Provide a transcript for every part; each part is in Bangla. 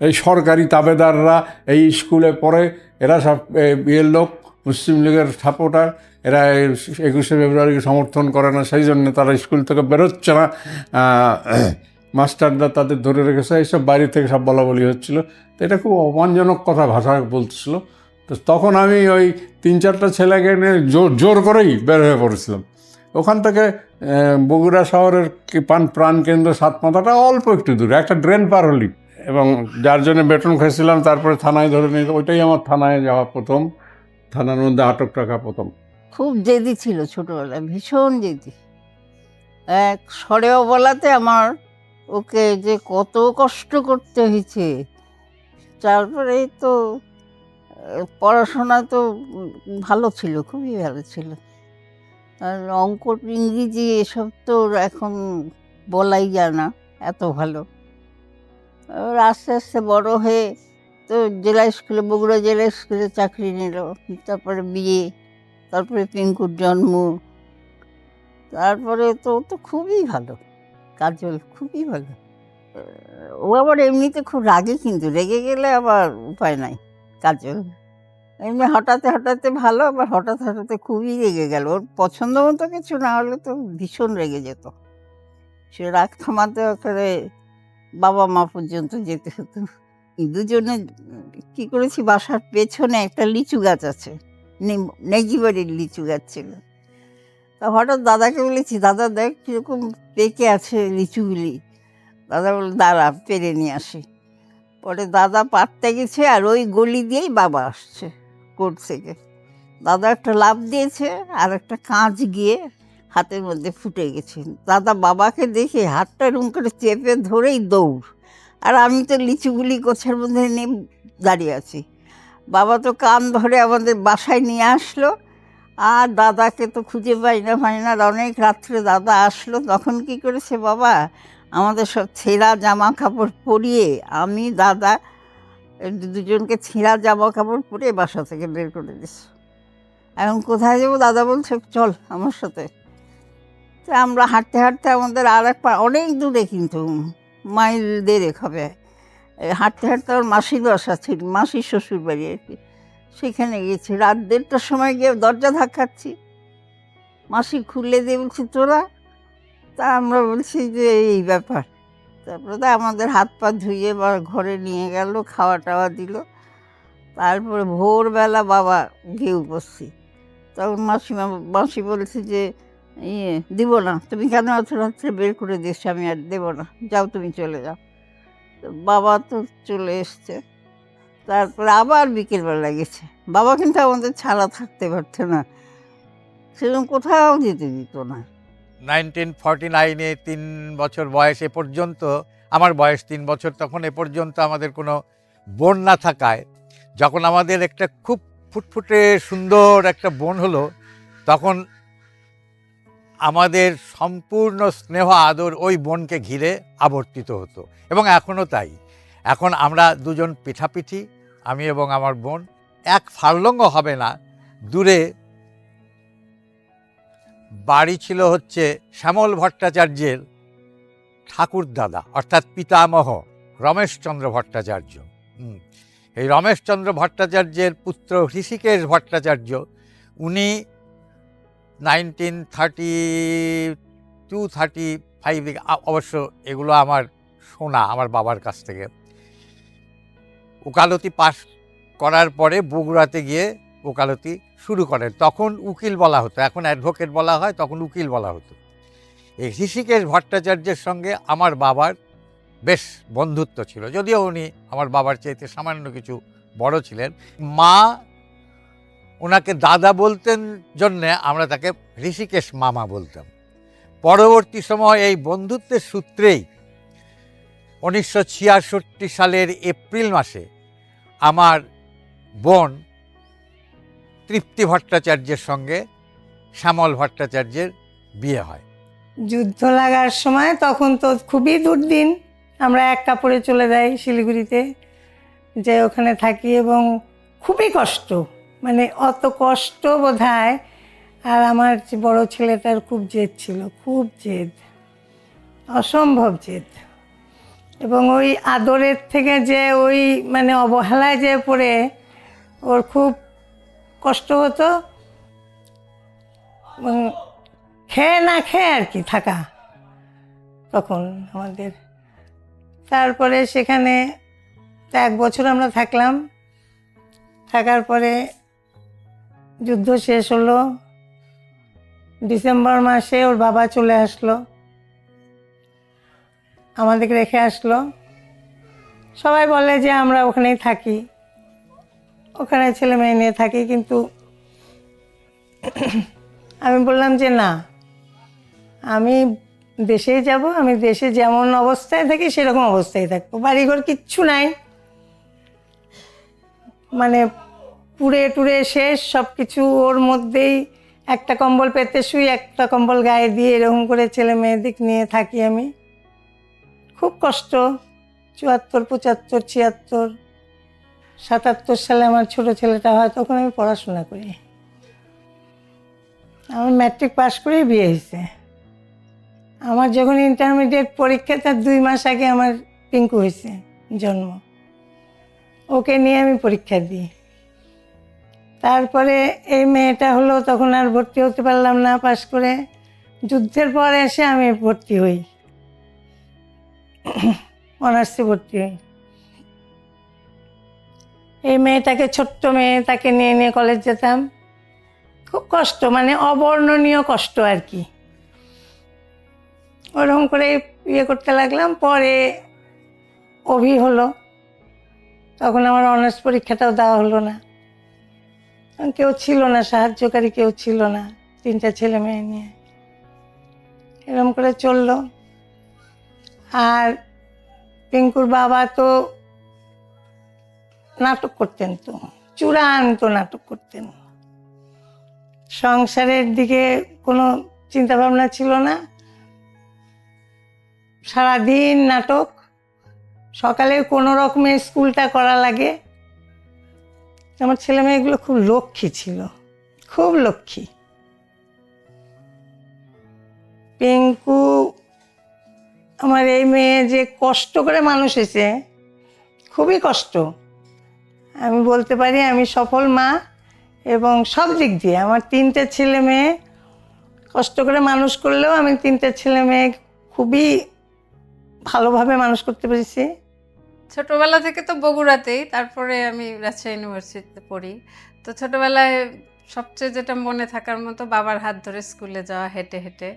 এই সরকারি তাবেদাররা এই স্কুলে পড়ে, এরা সব বিয়ের লোক, মুসলিম লীগের সাপোর্টার, এরা 21শে ফেব্রুয়ারিকে সমর্থন করে না, সেই জন্য তারা স্কুল থেকে বেরোচ্ছে না, মাস্টাররা তাদের ধরে রেখেছে, এইসব বাইরে থেকে সব বলা বলি হচ্ছিল। তো এটা খুব অপমানজনক কথা ভাষা বলতেছিল। তো তখন আমি ওই 3-4টা ছেলেকে নিয়ে জোর করেই বের হয়ে পড়েছিলাম ওখান থেকে। বগুড়া শহরের প্রাণকেন্দ্র সাতমাথাটা অল্প একটু দূরে, একটা ড্রেন পার হলি, এবং যার জন্য বেতন খেয়েছিলাম তারপরে থানায় ধরে নিয়ে, ওইটাই আমার থানায় যাওয়া প্রথম, থানার মধ্যে আটক রাখা প্রথম। খুব জেদি ছিল ছোটবেলায়, ভীষণ জেদি। এক সরেও বলাতে আমার ওকে যে কত কষ্ট করতে হয়েছে। তারপরে তো পড়াশোনা তো ভালো ছিল, খুবই ভালো ছিল। আর অঙ্ক, ইংরেজি এসব তো এখন বলাই যায় না, এত ভালো। আর আস্তে আস্তে বড় হয়ে তো জেলা স্কুলে, বগুড়া জেলা স্কুলে চাকরি নিল, তারপরে বিয়ে, তারপরে পিঙ্কুর জন্ম, তারপরে তো তো খুবই ভালো, কাজল খুবই ভালো। ও আবার এমনিতে খুব রাগে, কিন্তু রেগে গেলে আবার উপায় নাই। কাজল এমনি হঠাৎ হঠাৎ ভালো, আবার হঠাৎ হঠাৎ খুবই রেগে গেল। ওর পছন্দ মতো কিছু না হলে তো ভীষণ রেগে যেত। সে রাগ থামাতে করে বাবা মা পর্যন্ত যেতে হতো। দুজনে কি করেছি, বাসার পেছনে একটা লিচু গাছ আছে, নেগি বাড়ির লিচু গাছ ছিল। তা হঠাৎ দাদাকে বলেছি, দাদা দেখ কিরকম পেকে আছে লিচুগুলি। দাদা বলে দাঁড়া পেরে নিয়ে আসি। পরে দাদা পাড়তে গেছে, আর ওই গলি দিয়েই বাবা আসছে কোর্ট থেকে। দাদা একটা লাফ দিয়েছে, আর একটা কাঁচ গিয়ে হাতের মধ্যে ফুটে গেছে। দাদা বাবাকে দেখে হাতটা এরকম করে চেপে ধরেই দৌড়, আর আমি তো লিচুগুলি গোছের মধ্যে নিয়ে দাঁড়িয়ে আছি। বাবা তো কান ধরে আমাদের বাসায় নিয়ে আসলো, আর দাদাকে তো খুঁজে পাই না। অনেক রাত্রে দাদা আসলো। তখন কি করেছে বাবা, আমাদের সব ছেঁড়া জামা কাপড় পরিয়ে, আমি দাদা দুজনকে ছেঁড়া জামা কাপড় পরিয়ে বাসা থেকে বের করে দিচ্ছে। এখন কোথায় যাবো, দাদা বলছে চল আমার সাথে। তো আমরা হাঁটতে হাঁটতে, আমাদের আর এক অনেক দূরে, কিন্তু মাইল 1.5 হবে, হাঁটতে হাঁটতে আমার মাসির বাসা ছিল, মাসির শ্বশুর বাড়ি আর কি। সেখানে গেছি, রাত 1:30টার সময় গিয়ে দরজা ধাক্কাচ্ছি। মাসি খুলে দিয়ে বলছি তোরা। তা আমরা বলছি যে এই ব্যাপার। তারপরে তো আমাদের হাত পা ধুয়ে বা ঘরে নিয়ে গেল, খাওয়া টাওয়া দিল। তারপরে ভোরবেলা বাবা গিয়ে উপস্থিত। তখন মাসি বলেছে যে দিব না, তুমি কেন এত রাত্রে বের করে দিচ্ছ, আমি আর দেবো না, যাও তুমি চলে যাও। তো বাবা তো চলে এসছে। তারপরে আবার বিকেলবেলা গেছে। বাবা কিন্তু আমাদের ছাড়া থাকতে পারতো না, সেরকম কোথাও যেতে দিত না। 1949-এ 3 বছর বয়স এ পর্যন্ত, আমার বয়স 3 বছর, তখন এ পর্যন্ত আমাদের কোনো বোন না থাকায়, যখন আমাদের একটা খুব ফুটফুটে সুন্দর একটা বোন হলো, তখন আমাদের সম্পূর্ণ স্নেহ আদর ওই বোনকে ঘিরে আবর্তিত হতো, এবং এখনও তাই। এখন আমরা দুজন পিঠাপিঠি, আমি এবং আমার বোন, এক ফার্লঙ্গ হবে না দূরে বাড়ি ছিল হচ্ছে শ্যামল ভট্টাচার্যের ঠাকুরদাদা, অর্থাৎ পিতামহ রমেশচন্দ্র ভট্টাচার্য। এই রমেশচন্দ্র ভট্টাচার্যের পুত্র হৃষিকেশ ভট্টাচার্য, উনি 1932-35, অবশ্য এগুলো আমার শোনা আমার বাবার কাছ থেকে, ওকালতি পাশ করার পরে বগুড়াতে গিয়ে ওকালতি শুরু করেন। তখন উকিল বলা হতো, এখন অ্যাডভোকেট বলা হয়, তখন উকিল বলা হতো। এই হৃষিকেশ ভট্টাচার্যের সঙ্গে আমার বাবার বেশ বন্ধুত্ব ছিল, যদিও উনি আমার বাবার চাইতে সামান্য কিছু বড় ছিলেন। মা ওনাকে দাদা বলতেন জন্যে আমরা তাকে হৃষিকেশ মামা বলতাম। পরবর্তী সময় এই বন্ধুত্বের সূত্রেই 1966 সালের এপ্রিল মাসে আমার বোন তৃপ্তি ভট্টাচার্যের সঙ্গে শ্যামল ভট্টাচার্যের বিয়ে হয়। যুদ্ধ লাগার সময় তখন তো খুবই দুর্দিন, আমরা এক কাপড়ে চলে যাই শিলিগুড়িতে, যে ওখানে থাকি, এবং খুবই কষ্ট, মানে অত কষ্ট বোধহয়। আর আমার যে বড় ছেলেটার খুব জেদ ছিল, খুব জেদ, অসম্ভব জেদ। এবং ওই আদরের থেকে যে ওই মানে অবহেলায় যে পড়ে ওর খুব কষ্ট হতো, এবং খেয়ে না খেয়ে আর কি থাকা তখন আমাদের। তারপরে সেখানে 1 বছর আমরা থাকলাম। থাকার পরে যুদ্ধ শেষ হলো, ডিসেম্বর মাসে ওর বাবা চলে আসলো, আমাদেরকে রেখে আসলো। সবাই বলে যে আমরা ওখানেই থাকি, ওখানে ছেলে মেয়ে নিয়ে থাকি, কিন্তু আমি বললাম যে না, আমি দেশেই যাব, আমি দেশে যেমন অবস্থায় থাকি সেরকম অবস্থায় থাকবো। বাড়িঘর কিচ্ছু নাই, মানে পুড়ে টুড়ে শেষ সব কিছু। ওর মধ্যেই একটা কম্বল পেতে শুই, একটা কম্বল গায়ে দিয়ে এরকম করে ছেলে মেয়েদিক নিয়ে থাকি আমি। খুব কষ্ট। 74, 75, 76, 77 সালে আমার ছোট ছেলেটা হয়, তখন আমি পড়াশোনা করি। আমার ম্যাট্রিক পাস করেই বিয়ে হয়েছে। আমার যখন ইন্টারমিডিয়েট পরীক্ষা, তার 2 মাস আগে আমার পিঙ্কু হয়েছে জন্ম। ওকে নিয়ে আমি পরীক্ষা দিই। তারপরে এই মেয়েটা হলো, তখন আর ভর্তি হতে পারলাম না পাস করে। যুদ্ধের পর এসে আমি ভর্তি হই, অনার্সে ভর্তি হই। এই মেয়েটাকে, ছোট্ট মেয়ে, তাকে নিয়ে নিয়ে কলেজ যেতাম। খুব কষ্ট, মানে অবর্ণনীয় কষ্ট আর কি। ওরকম করে ইয়ে করতে লাগলাম। পরে অভি হলো, তখন আমার অনার্স পরীক্ষাটাও দেওয়া হলো না, কারণ কেউ ছিল না, সাহায্যকারী কেউ ছিল না, 3টা ছেলে মেয়ে নিয়ে এরকম করে চললো। আর পিঙ্কুর বাবা তো নাটক করতেন, তো চূড়ান্ত নাটক করতেন। সংসারের দিকে কোনো চিন্তা ভাবনা ছিল না, সারাদিন নাটক। সকালে কোনো রকমের স্কুলটা করা লাগে। আমার ছেলে মেয়েগুলো খুব লক্ষ্মী ছিল, খুব লক্ষ্মী। পিঙ্কু, আমার এই মেয়ে যে কষ্ট করে মানুষ হয়েছে, খুবই কষ্ট। আমি বলতে পারি আমি সফল মা, এবং সব দিক দিয়ে আমার 3টে ছেলে মেয়ে কষ্ট করে মানুষ করলেও আমি 3টে ছেলে মেয়ে খুবই ভালোভাবে মানুষ করতে পেরেছি। ছোটবেলা থেকে তো বগুড়াতেই, তারপরে আমি রাজশাহী ইউনিভার্সিটিতে পড়ি। তো ছোটবেলায় সবচেয়ে যেটা মনে থাকার মতো, বাবার হাত ধরে স্কুলে যাওয়া, হেঁটে হেঁটে।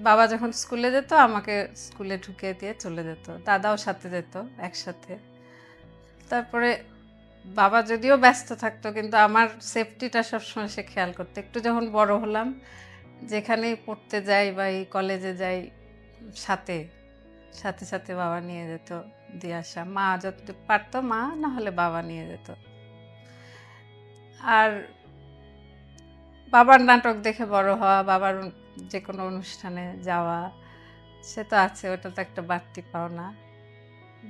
বাবা যখন স্কুলে যেত, আমাকে স্কুলে ঢুকিয়ে দিয়ে চলে যেত, দাদাও সাথে যেত একসাথে। তারপরে বাবা যদিও ব্যস্ত থাকতো, কিন্তু আমার সেফটিটা সবসময় সে খেয়াল করতো। একটু যখন বড় হলাম, যেখানেই পড়তে যাই বা এই কলেজে যাই, সাথে সাথে সাথে বাবা নিয়ে যেত, দিয়ে আসা। মা যতটুকু পারতো মা, না হলে বাবা নিয়ে যেত। আর বাবার নাটক দেখে বড় হওয়া, বাবার যে কোনো অনুষ্ঠানে যাওয়া, সে তো আছে, ওটা তো একটা বাড়তি পাওনা।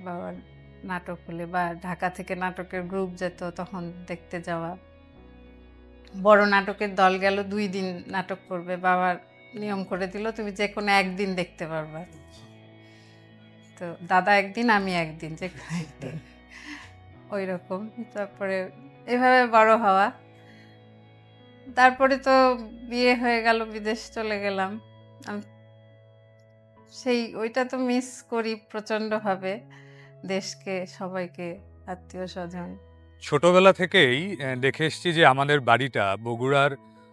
বাবার নাটক হলে বা ঢাকা থেকে নাটকের গ্রুপ যেত, তখন দেখতে যাওয়া। বড় নাটকের দল গেল, 2 দিন নাটক করবে, বাবার নিয়ম করে দিল তুমি যে কোনো একদিন দেখতে পারবা। তো দাদা একদিন, আমি একদিন, যে কোনো একদিন, ওই রকম। তারপরে এভাবে বড় হওয়া। তারপরে তো বিয়ে হয়ে গেল, বিদেশ চলে গেলাম। ওইটা তো মিস করি প্রচণ্ডভাবে, দেশকে, সবাইকে, আত্মীয় স্বজন। ছোটবেলা থেকেই দেখে এসেছি যে আমাদের বাড়িটা বগুড়ার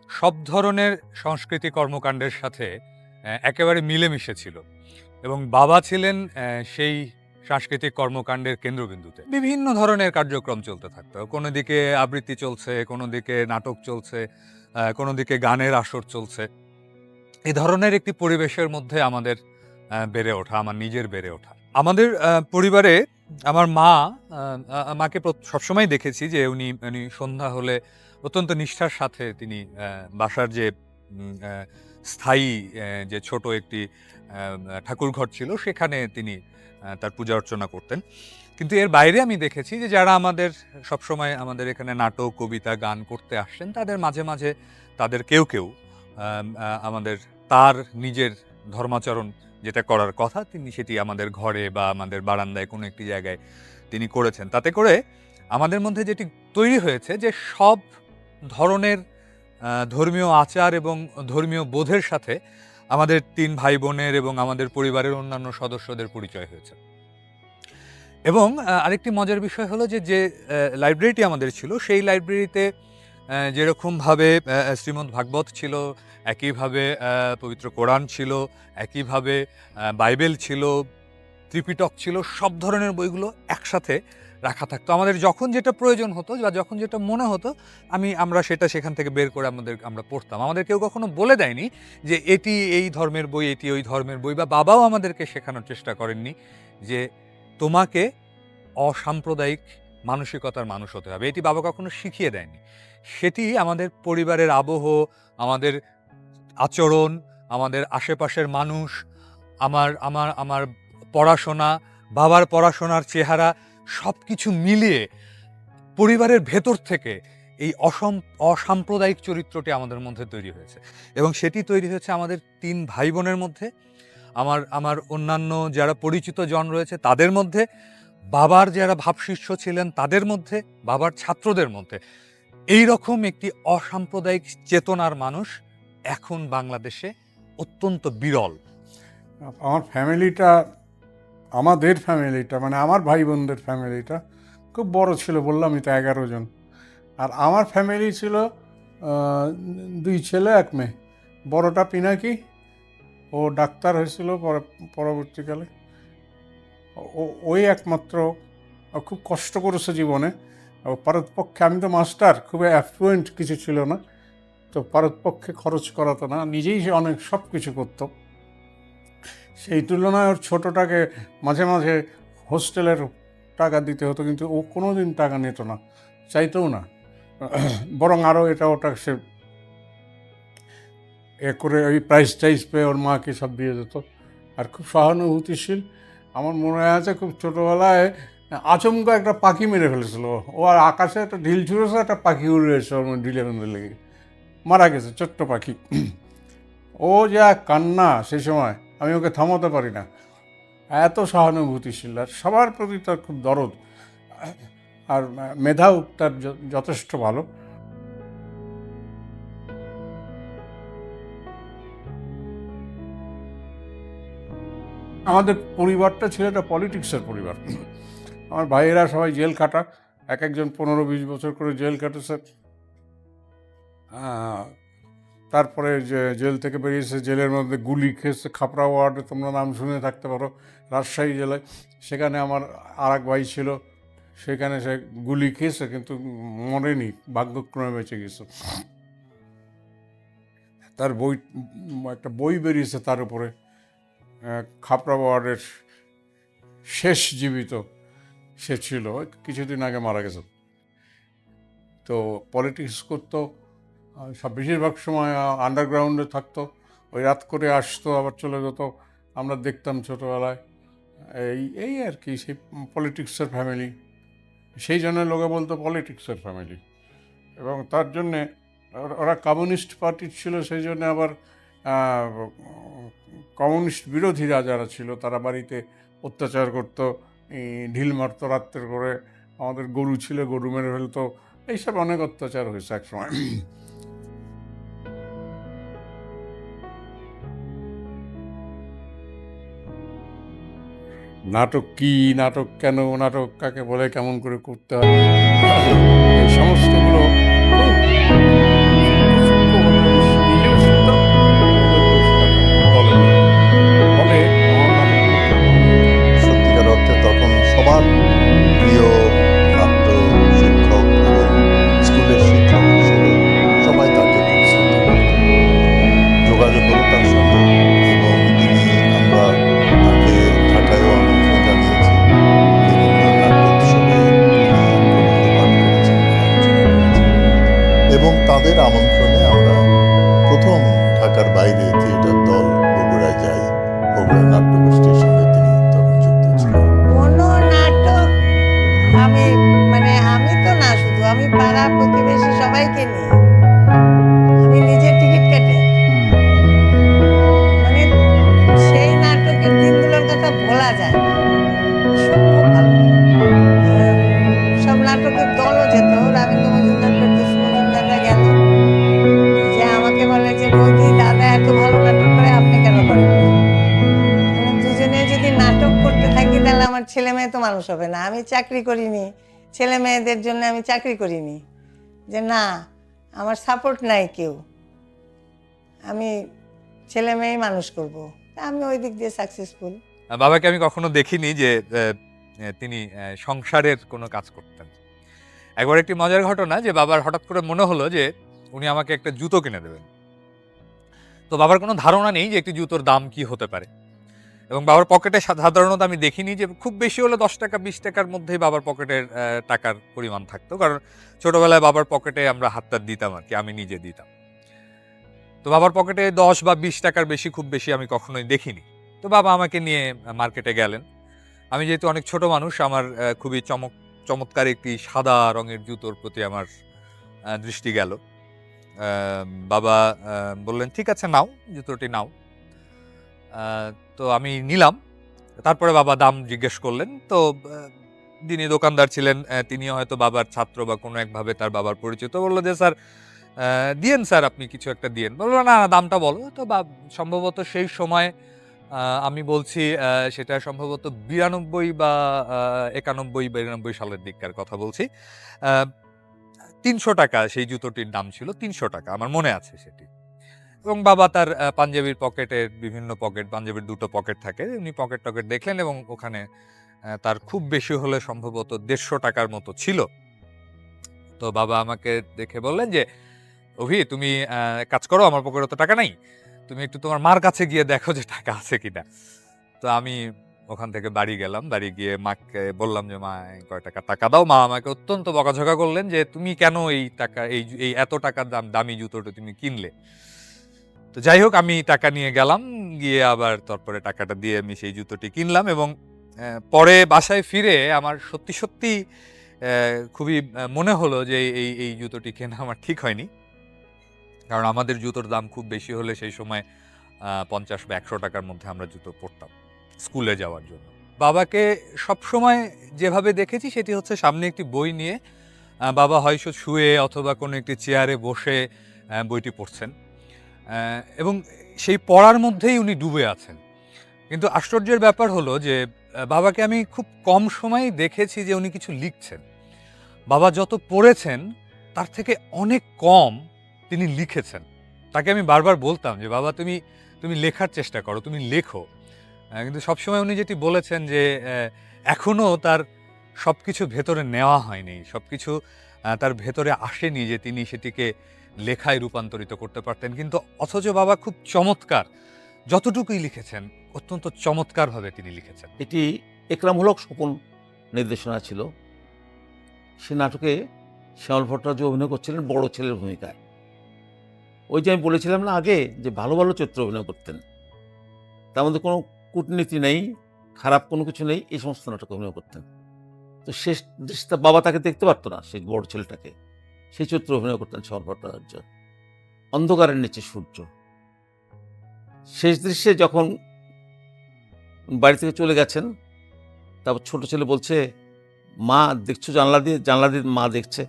সব ধরনের সংস্কৃতি কর্মকাণ্ডের সাথে একেবারে মিলেমিশে ছিল, এবং বাবা ছিলেন সেই সাংস্কৃতিক কর্মকাণ্ডের কেন্দ্রবিন্দুতে। বিভিন্ন ধরনের কার্যক্রম চলতে থাকতো, কোনো দিকে আবৃত্তি চলছে, কোনো দিকে নাটক চলছে, কোনো দিকে গানের আসর চলছে। এই ধরনের একটি পরিবেশের মধ্যে আমাদের বেড়ে ওঠা, আমার নিজের বেড়ে ওঠা। আমাদের পরিবারে আমার মাকে সবসময় দেখেছি যে উনি সন্ধ্যা হলে অত্যন্ত নিষ্ঠার সাথে তিনি বাসার যে স্থায়ী যে ছোট একটি ঠাকুরঘর ছিল, সেখানে তিনি তার পূজা অর্চনা করতেন। কিন্তু এর বাইরে আমি দেখেছি যে যারা আমাদের সবসময় আমাদের এখানে নাটক, কবিতা, গান করতে আসছেন, তাদের মাঝে মাঝে তাদের কেউ কেউ আমাদের তার নিজের ধর্মাচরণ যেটা করার কথা তিনি সেটি আমাদের ঘরে বা আমাদের বারান্দায় কোনো একটি জায়গায় তিনি করেছেন। তাতে করে আমাদের মধ্যে যেটি তৈরি হয়েছে যে সব ধরনের ধর্মীয় আচার এবং ধর্মীয় বোধের সাথে আমাদের ৩ ভাই বোনের এবং আমাদের পরিবারের অন্যান্য সদস্যদের পরিচয় হয়েছে। এবং আরেকটি মজার বিষয় হলো যে লাইব্রেরিটি আমাদের ছিল, সেই লাইব্রেরিতে যেরকমভাবে শ্রীমদ্ ভাগবত ছিল, একইভাবে পবিত্র কোরআন ছিল, একইভাবে বাইবেল ছিল, ত্রিপিটক ছিল, সব ধরনের বইগুলো একসাথে রাখা থাকতো। আমাদের যখন যেটা প্রয়োজন হতো বা যখন যেটা মনে হতো আমরা সেটা সেখান থেকে বের করে আমরা পড়তাম। আমাদের কেউ কখনো বলে দেয়নি যে এটি এই ধর্মের বই, এটি ওই ধর্মের বই, বা বাবাও আমাদেরকে শেখানোর চেষ্টা করেননি যে তোমাকে অসাম্প্রদায়িক মানসিকতার মানুষ হতে হবে, এটি বাবা কখনো শিখিয়ে দেয়নি। সেটি আমাদের পরিবারের আবহ, আমাদের আচরণ, আমাদের আশেপাশের মানুষ, আমার আমার আমার পড়াশোনা, বাবার পড়াশোনার চেহারা, সব কিছু মিলিয়ে পরিবারের ভেতর থেকে এই অসাম্প্রদায়িক চরিত্রটি আমাদের মধ্যে তৈরি হয়েছে। এবং সেটি তৈরি হয়েছে আমাদের ৩ ভাই বোনের মধ্যে, আমার অন্যান্য যারা পরিচিত জন রয়েছে তাদের মধ্যে, বাবার যারা ভাবশিষ্য ছিলেন তাদের মধ্যে, বাবার ছাত্রদের মধ্যে। এই রকম একটি অসাম্প্রদায়িক চেতনার মানুষ এখন বাংলাদেশে অত্যন্ত বিরল। আমাদের ফ্যামিলিটা মানে আমার ভাই বোনদের ফ্যামিলিটা খুব বড় ছিল, বললামই তো 11 জন। আর আমার ফ্যামিলি ছিল 2 ছেলে 1 মেয়ে। বড়টা পিনাকি, ও ডাক্তার হয়েছিল পরবর্তীকালে। ওই একমাত্র খুব কষ্ট করেছে জীবনে। পারতপক্ষে, আমি তো মাস্টার, খুব অ্যাফ্লুয়েন্ট কিছু ছিল না, তো পারতপক্ষে খরচ করাতো না, নিজেই সে অনেক সব কিছু করতো। সেই তুলনায় ওর ছোটোটাকে মাঝে মাঝে হোস্টেলের টাকা দিতে হতো, কিন্তু ও কোনো দিন টাকা নিত না, চাইতেও না, বরং আরও এটা ওটা সে করে ওই প্রাইজ টাইজ পেয়ে ওর মাকে সব দিয়ে যেত। আর খুব সহানুভূতিশীল। আমার মনে আছে খুব ছোটোবেলায় আচমকা একটা পাখি মেরে ফেলেছিল ও, আর আকাশে একটা ঢিল ছুঁড়েছে, একটা পাখি উড়ে এসে ওর ঢিলে বেঁধে লেগে মারা গেছে, ছোট্ট পাখি। ও যা কান্না সেই সময়, আমি ওকে থামাতে পারি না, এত সহানুভূতিশীল। আর সবার প্রতি তার খুব দরদ, আর মেধাও তার যথেষ্ট ভালো। আমাদের পরিবারটা ছিল একটা পলিটিক্সের পরিবার। আমার ভাইয়েরা সবাই জেল কাটা, একজন 15-20 বছর করে জেল কাটেছে। তারপরে জেল থেকে বেরিয়েছে, জেলের মধ্যে গুলি খেয়েছে। খাপড়া ওয়ার্ডে, তোমরা নাম শুনে থাকতে পারো, রাজশাহী জেলায়। সেখানে আমার আর এক ভাই ছিল, সেখানে সে গুলি খেয়েছে কিন্তু মরেনি, ভাগ্যক্রমে বেঁচে গেছে। তার একটা বই বেরিয়েছে তার উপরে, খাপড়া ওয়ার্ডের শেষ জীবিত সে ছিল, কিছুদিন আগে মারা গেছে। তো পলিটিক্স করতো, সব বেশিরভাগ সময় আন্ডারগ্রাউন্ডে থাকতো, ওই রাত করে আসতো আবার চলে যেত, আমরা দেখতাম ছোটোবেলায়। এই আর কি, সেই পলিটিক্সের ফ্যামিলি, সেই জন্য লোকে বলতো পলিটিক্সের ফ্যামিলি। এবং তার জন্যে ওরা কমিউনিস্ট পার্টির ছিল, সেই জন্য আবার কমিউনিস্ট বিরোধীরা যারা ছিল তারা বাড়িতে অত্যাচার করতো, ঢিল মারতো রাত্রের করে, আমাদের গরু ছিল গরু মেরে ফেলতো, এইসব অনেক অত্যাচার হয়েছে একসময়। নাটক কি, নাটক কেন, নাটক কাকে বলে, কেমন করে করতে হয়, এই সমস্তগুলো সত্যিকার অর্থে তখন সবার প্রিয় নাট্য শিক্ষক এবং স্কুলের শিক্ষক হিসেবে সবাই তাকে খুব শ্রদ্ধা করত। যোগাযোগ হলো তার সঙ্গে, এবং আমরা তাকে ঢাকায়ও আমন্ত্রণ জানিয়েছি। বিভিন্ন নাট্য উৎসবে প্রবন্ধ পাঠ করেছেন, আলোচনা করেছেন, এবং তাদের আমন্ত্রণে আমরা প্রথম ঢাকার বাইরে থিয়েটার দল বগুড়ায় যাই। বগুড়া নাট্যগোষ্ঠীর সঙ্গে তিনি তখন যুক্ত ছিলেন। কোনো নাটক আমি তো না, শুধু আমি পাড়া প্রতিবেশী সবাইকে নিয়ে আমি নিজে টিকিট কেটে, সেই নাটকে মানুষ হবে না। আমি চাকরি করিনি, ছেলে মেয়েদের জন্য আমি চাকরি করিনি, যে না আমার সাপোর্ট নাই কেউ, আমি ছেলে মেয়েই মানুষ করব। আমি ওই দিক দিয়ে সাকসেসফুল। বাবাকে আমি কখনো দেখিনি যে তিনি সংসারের কোনো কাজ করতেন। একবার একটি মজার ঘটনা, যে বাবার হঠাৎ করে মনে হলো যে উনি আমাকে একটা জুতো কিনে দেবেন। তো বাবার কোনো ধারণা নেই যে একটি জুতোর দাম কি হতে পারে, এবং বাবার পকেটে সাধারণত আমি দেখিনি যে খুব বেশি হলে 10 টাকা 20 টাকার মধ্যেই বাবার পকেটের টাকার পরিমাণ থাকতো, কারণ ছোটবেলায় বাবার পকেটে আমরা হাতটা দিতাম আর কি, আমি নিজে দিতাম। তো বাবার পকেটে 10 বা 20 টাকার বেশি খুব বেশি আমি কখনোই দেখিনি। তো বাবা আমাকে নিয়ে মার্কেটে গেলেন। আমি যেহেতু অনেক ছোট মানুষ, আমার খুবই চমৎকার একটি সাদা রঙের জুতোর প্রতি আমার দৃষ্টি গেল। বাবা বললেন ঠিক আছে নাও, জুতোটি নাও। তো আমি নিলাম। তারপরে বাবা দাম জিজ্ঞেস করলেন। তো যিনি দোকানদার ছিলেন তিনিও হয়তো বাবার ছাত্র বা কোনো একভাবে তার বাবার পরিচিত, বললো যে স্যার দিয়েন স্যার, আপনি কিছু একটা দিয়েন। বললো না না দামটা বলো। তো সম্ভবত সেই সময় আমি বলছি সেটা সম্ভবত 92 বা 91-92 সালের দিককার কথা বলছি। 300 টাকা সেই জুতোটির দাম ছিল, 300 টাকা আমার মনে আছে সেটি। এবং বাবা তার পাঞ্জাবির পকেটের বিভিন্ন পকেট, পাঞ্জাবির 2টো পকেট থাকে, উনি পকেট টকেট দেখলেন এবং ওখানে তার খুব বেশি হলে সম্ভবত 150 টাকার মতো ছিল। তো বাবা আমাকে দেখে বললেন যে অভি তুমি কাজ করো, আমার পকেটে তো টাকা নাই, তুমি একটু তোমার মার কাছে গিয়ে দেখো যে টাকা আছে কিনা। তো আমি ওখান থেকে বাড়ি গেলাম, বাড়ি গিয়ে মাকে বললাম যে মা কয় টাকা দাও। মা আমাকে অত্যন্ত বকাঝকা করলেন যে তুমি কেন এই টাকা এই এত টাকার দামি জুতোটা তুমি কিনলে। তো যাই হোক আমি টাকা নিয়ে গেলাম, গিয়ে আবার তারপরে টাকাটা দিয়ে আমি সেই জুতোটি কিনলাম। এবং পরে বাসায় ফিরে আমার সত্যি সত্যি খুবই মনে হলো যে এই জুতোটি কেনা আমার ঠিক হয়নি, কারণ আমাদের জুতোর দাম খুব বেশি হলে সেই সময় 50 বা 100 টাকার মধ্যে আমরা জুতো পরতাম স্কুলে যাওয়ার জন্য। বাবাকে সবসময় যেভাবে দেখেছি সেটি হচ্ছে সামনে একটি বই নিয়ে বাবা হয়তো শুয়ে অথবা কোনো একটি চেয়ারে বসে বইটি পড়ছেন, এবং সেই পড়ার মধ্যেই উনি ডুবে আছেন। কিন্তু আশ্চর্যের ব্যাপার হলো যে বাবাকে আমি খুব কম সময়েই দেখেছি যে উনি কিছু লিখছেন। বাবা যত পড়েছেন তার থেকে অনেক কম তিনি লিখেছেন। তাকে আমি বারবার বলতাম যে বাবা তুমি লেখার চেষ্টা করো, তুমি লেখো। কিন্তু সবসময় উনি যেটি বলেছেন যে এখনও তার সব কিছু ভেতরে নেওয়া হয়নি, সব কিছু তার ভেতরে আসেনি যে তিনি সেটিকে লেখায় রূপান্তরিত করতে পারতেন। কিন্তু অথচ বাবা খুব চমৎকার, যতটুকুই লিখেছেন অত্যন্ত চমৎকারভাবে তিনি লিখেছেন। এটি একরাম হলক স্বপন নির্দেশনা ছিল। সে নাটকে শ্যামল ভট্টাচার্য অভিনয় করছিলেন বড় ছেলের ভূমিকায়। ওই যে আমি বলেছিলাম না আগে যে ভালো ভালো চরিত্র অভিনয় করতেন, তার মধ্যে কোনো কূটনীতি নেই, খারাপ কোনো কিছু নেই, এই সমস্ত নাটক অভিনয় করতেন। তো শেষ দৃষ্টিতে বাবা তাকে দেখতে পারতো না, সেই বড় ছেলেটাকে, সেই চরিত্র অভিনয় করতেন শ্যামল ভট্টাচার্য। অন্ধকারের নিচে সূর্য শেষ দৃশ্যে যখন বাড়ি থেকে চলে গেছেন, তারপর ছোট ছেলে বলছে মা দেখছো জানলা দিয়ে মা দেখছে,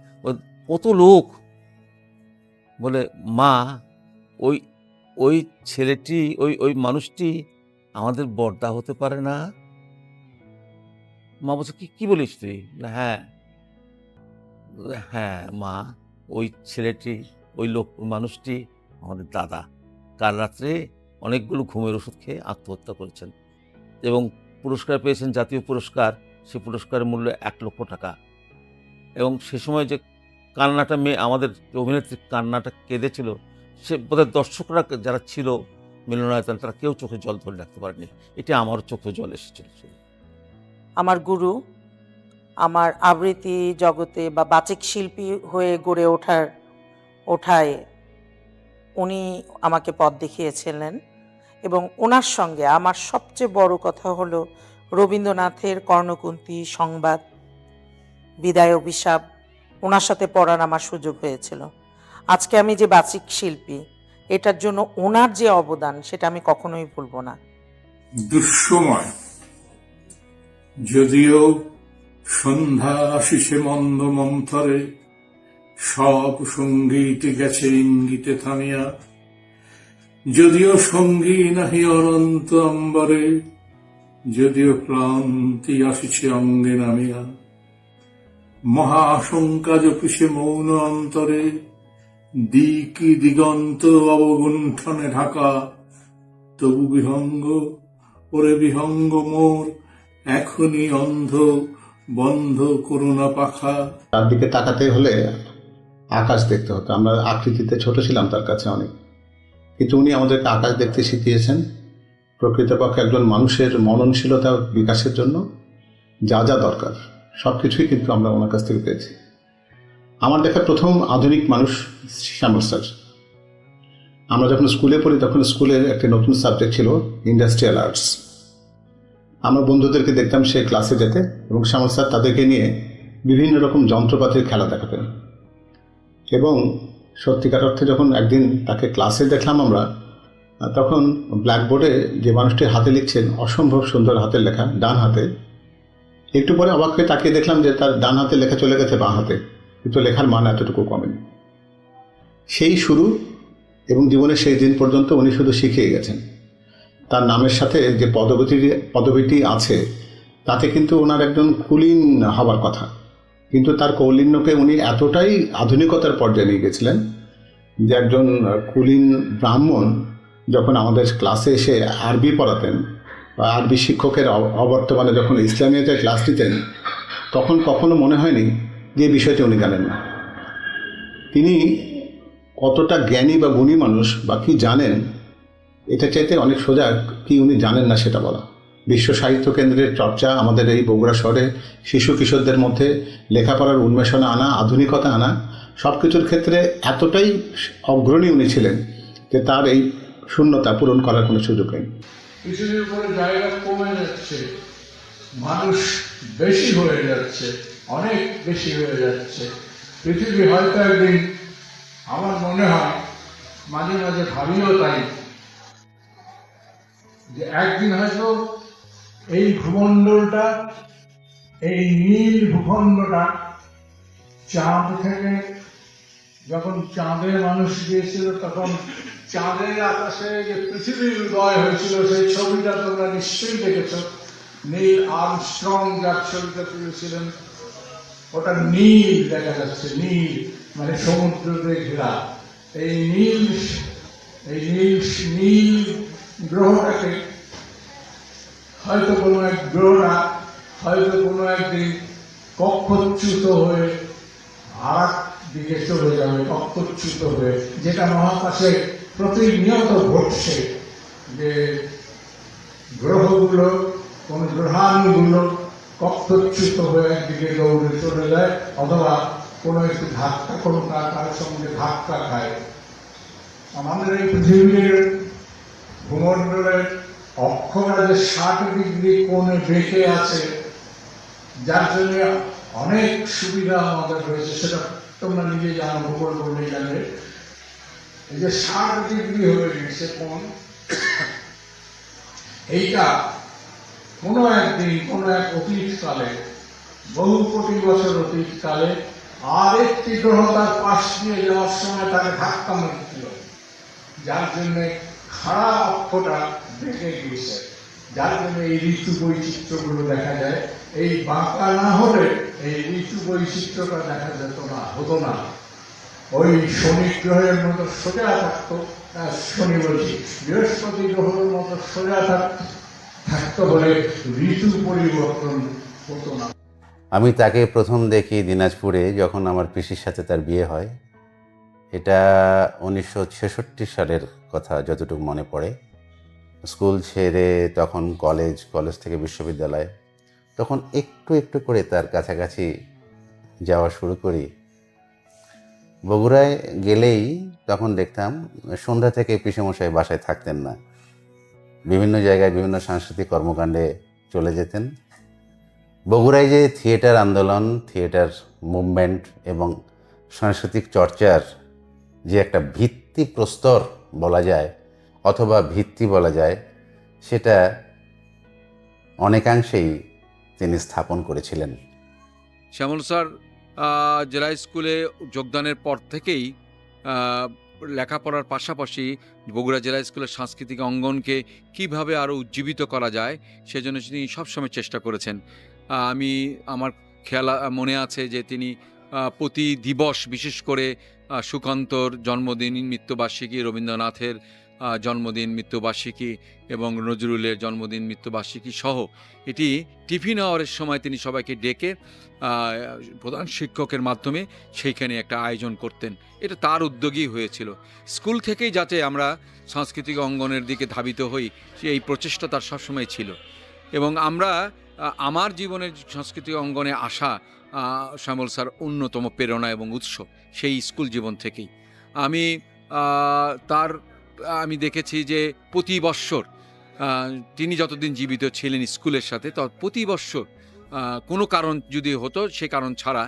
কত লোক, বলে মা ওই ছেলেটি ওই মানুষটি আমাদের বড়দা হতে পারে না। মা বলছে কি বলিস তুই? হ্যাঁ হ্যাঁ মা, ওই ছেলেটি ওই মানুষটি আমাদের দাদা, কাল রাত্রে অনেকগুলো ঘুমের ওষুধ খেয়ে আত্মহত্যা করেছেন এবং পুরস্কার পেয়েছেন, জাতীয় পুরস্কার। সে পুরস্কারের মূল্য 1 লক্ষ টাকা। এবং সে সময় যে কান্নাটা আমাদের অভিনেত্রী কান্নাটা কেঁদেছিল, সে বোধহয় দর্শকরা যারা ছিল মিলনায়তন তারা কেউ চোখে জল ধরে রাখতে পারেনি। এটা আমার চোখে জল এসেছিল। আমার গুরু, আমার আবৃত্তি জগতে বা বাচিক শিল্পী হয়ে গড়ে ওঠায় উনি আমাকে পথ দেখিয়েছিলেন। এবং ওনার সঙ্গে আমার সবচেয়ে বড় কথা হলো রবীন্দ্রনাথের কর্ণকুন্তী, সংবাদ, বিদায় অভিশাপ, ওনার সাথে পড়ার আমার সুযোগ হয়েছিল। আজকে আমি যে বাচিক শিল্পী, এটার জন্য ওনার যে অবদান সেটা আমি কখনোই ভুলবো না। দুঃসময় যদিও সন্ধ্যা আসিছে মন্দ মন্থরে, সব সঙ্গীত গেছে ইঙ্গিতে থামিয়া, যদিও সঙ্গী নাহি অনন্ত অম্বরে, যদিও ক্লান্তি আসিছে অঙ্গে নামিয়া, মহা আশঙ্কা জপিছে মৌন অন্তরে, দিক দিগন্ত অবগুণ্ঠনে ঢাকা, তবু বিহঙ্গ, ওরে বিহঙ্গ মোর, এখনই অন্ধ বন্ধ করুণা পাখা। তার দিকে তাকাতে হলে আকাশ দেখতে হতো। আমরা আকৃতিতে ছোট ছিলাম তার কাছে অনেক, কিন্তু উনি আমাদেরকে আকাশ দেখতে শিখিয়েছেন। প্রকৃতপক্ষে একজন মানুষের মননশীলতা বিকাশের জন্য যা যা দরকার সব কিছুই কিন্তু আমরা ওনার কাছ থেকে পেয়েছি। আমার দেখা প্রথম আধুনিক মানুষ শ্যামল স্যার। আমরা যখন স্কুলে পড়ি তখন স্কুলের একটা নতুন সাবজেক্ট ছিল ইন্ডাস্ট্রিয়াল আর্টস। আমার বন্ধুদেরকে দেখতাম সে ক্লাসে যেতে এবং শ্যামল স্যার তাদেরকে নিয়ে বিভিন্ন রকম যন্ত্রপাতির খেলা দেখাতেন। এবং সত্যিকার অর্থে যখন একদিন তাকে ক্লাসে দেখলাম আমরা, তখন ব্ল্যাকবোর্ডে যে মানুষটি হাতে লিখছেন, অসম্ভব সুন্দর হাতের লেখা, ডান হাতে। একটু পরে অবাক হয়ে তাকিয়ে দেখলাম যে তার ডান হাতে লেখা চলে গেছে বাঁ হাতে, কিন্তু লেখার মান এতটুকু কমেনি। সেই শুরু এবং জীবনের সেই দিন পর্যন্ত উনি শুধু শিখিয়ে গেছেন। তার নামের সাথে যে পদবীটি আছে তাতে কিন্তু ওনার একজন কুলীন হবার কথা, কিন্তু তার কৌলিন্যকে উনি এতটাই আধুনিকতার পর্যায়ে নিয়ে গেছিলেন যে একজন কুলীন ব্রাহ্মণ যখন আমাদের ক্লাসে এসে আরবি পড়াতেন বা আরবি শিক্ষকের অবর্তমানে যখন ইসলামিয়াতে ক্লাস দিতেন, তখন কখনো মনে হয়নি যে বিষয়টি উনি জানেন না। তিনি কতটা জ্ঞানী বা গুণী মানুষ বা কি জানেন, এটা চাইতে অনেক সোজা কি উনি জানেন না সেটা বলা। বিশ্ব সাহিত্য কেন্দ্রের চর্চা, আমাদের এই বগুড়া শহরে শিশু কিশোরদের মধ্যে লেখাপড়ার উন্মেষণা আনা, আধুনিকতা আনা, সব কিছুর ক্ষেত্রে এতটাই অগ্রণী উনি ছিলেন যে তার এই শূন্যতা পূরণ করার কোনো সুযোগ নেই। পৃথিবীর উপরে জায়গা কমে যাচ্ছে, মানুষ বেশি হয়ে যাচ্ছে, অনেক বেশি হয়ে যাচ্ছে। পৃথিবী হয়তো একদিন, আমার মনে হয় মাঝে মাঝে ভাবিও তাই, যে একদিন হয়তো এই ভূমণ্ডলটা, এই নীল ভূখণ্ডটা চাঁদ থেকে, যখন চাঁদে মানুষ গিয়েছিল তখন চাঁদের আকাশে যে পৃথিবীর উদয় হয়েছিল সেই ছবিটা তোমরা নিশ্চয়ই দেখেছ। নীল আর্মস্ট্রং যার ছবিটা তুলেছিলেন, ওটা নীল দেখা যাচ্ছে, নীল মানে সমুদ্রে ঘেরা। এই নীল গ্রহটাকে হয়তো কোনো এক গ্রহরা হয়তো কোনো একদিন কক্ষচ্যুত হয়ে আর দিকে চলে যাবে, কক্ষচ্যুত হয়ে, যেটা মহাকাশে প্রতিনিয়ত ঘটছে, যে গ্রহগুলো, কোন গ্রহাণুগুলো কক্ষচ্যুত হয়ে একদিকে দৌড়ে চলে যায়, অথবা কোনো একটু ধাক্কা, কোনো কার সঙ্গে ধাক্কা খায়। আমাদের এই পৃথিবীর ভূমণ্ডলের অক্ষরা যে 60 ডিগ্রি কোণে বেঁকে আছে, যার জন্য অনেক সুবিধা আমাদের রয়েছে, সেটা তোমরা নিজে জানো, ভূগোল বলে জানবে। এই যে 60 ডিগ্রি হয়ে গেছে কোণ, এইটা কোনো একদিন, কোনো এক অতীতকালে, বহু কোটি বছর অতীতকালে আরেকটি গ্রহ তার পাশ দিয়ে যাওয়ার সময় তাকে ধাক্কা মারছিল, যার জন্য খাড়া অক্ষটা বেঁকে গিয়েছে, যার জন্য এই ঋতু বৈচিত্র্যগুলো দেখা যায়। এই বাঁকা না হলে এই ঋতু বৈচিত্র্যটা দেখা যেত না, হতো না। ওই শনি গ্রহের মতো সোজা থাকতো, শনি বলছি, বৃহস্পতি গ্রহের মতো সোজা থাকতো বলে ঋতু পরিবর্তন হতো না। আমি তাকে প্রথম দেখি দিনাজপুরে, যখন আমার পিসির সাথে তার বিয়ে হয়। এটা 1966 সালের কথা যতটুকু মনে পড়ে। স্কুল ছেড়ে তখন কলেজ থেকে বিশ্ববিদ্যালয়, তখন একটু একটু করে তার কাছাকাছি যাওয়া শুরু করি। বগুড়ায় গেলেই তখন দেখতাম সন্ধ্যা থেকে পিসেমশাই বাসায় থাকতেন না, বিভিন্ন জায়গায় বিভিন্ন সাংস্কৃতিক কর্মকাণ্ডে চলে যেতেন। বগুড়ায় যে থিয়েটার আন্দোলন, থিয়েটার মুভমেন্ট এবং সাংস্কৃতিক চর্চার যে একটা ভিত্তি প্রস্তর বলা যায় অথবা ভিত্তি বলা যায়, সেটা অনেকাংশেই তিনি স্থাপন করেছিলেন। শ্যামল স্যার জেলা স্কুলে যোগদানের পর থেকেই লেখাপড়ার পাশাপাশি বগুড়া জেলা স্কুলের সাংস্কৃতিক অঙ্গনকে কিভাবে আরও উজ্জীবিত করা যায় সেজন্য তিনি সবসময় চেষ্টা করেছেন। আমার খেয়াল মনে আছে যে তিনি প্রতি দিবস, বিশেষ করে সুকান্তর জন্মদিন, মৃত্যুবার্ষিকী, রবীন্দ্রনাথের জন্মদিন, মৃত্যুবার্ষিকী এবং নজরুলের জন্মদিন, মৃত্যুবার্ষিকী সহ এটি টিফিন আওয়ারের সময় তিনি সবাইকে ডেকে প্রধান শিক্ষকের মাধ্যমে সেইখানে একটা আয়োজন করতেন। এটা তার উদ্যোগই হয়েছিল। স্কুল থেকেই যাতে আমরা সাংস্কৃতিক অঙ্গনের দিকে ধাবিত হই, এই প্রচেষ্টা তার সবসময় ছিল। এবং আমার জীবনের সাংস্কৃতিক অঙ্গনে আসা শ্যামল স্যার অন্যতম প্রেরণা এবং উৎস সেই স্কুল জীবন থেকেই। আমি দেখেছি যে প্রতি বৎসর তিনি যতদিন জীবিত ছিলেন স্কুলের সাথে, প্রতি বৎসর কোনো কারণ যদি হতো, সে কারণ ছাড়া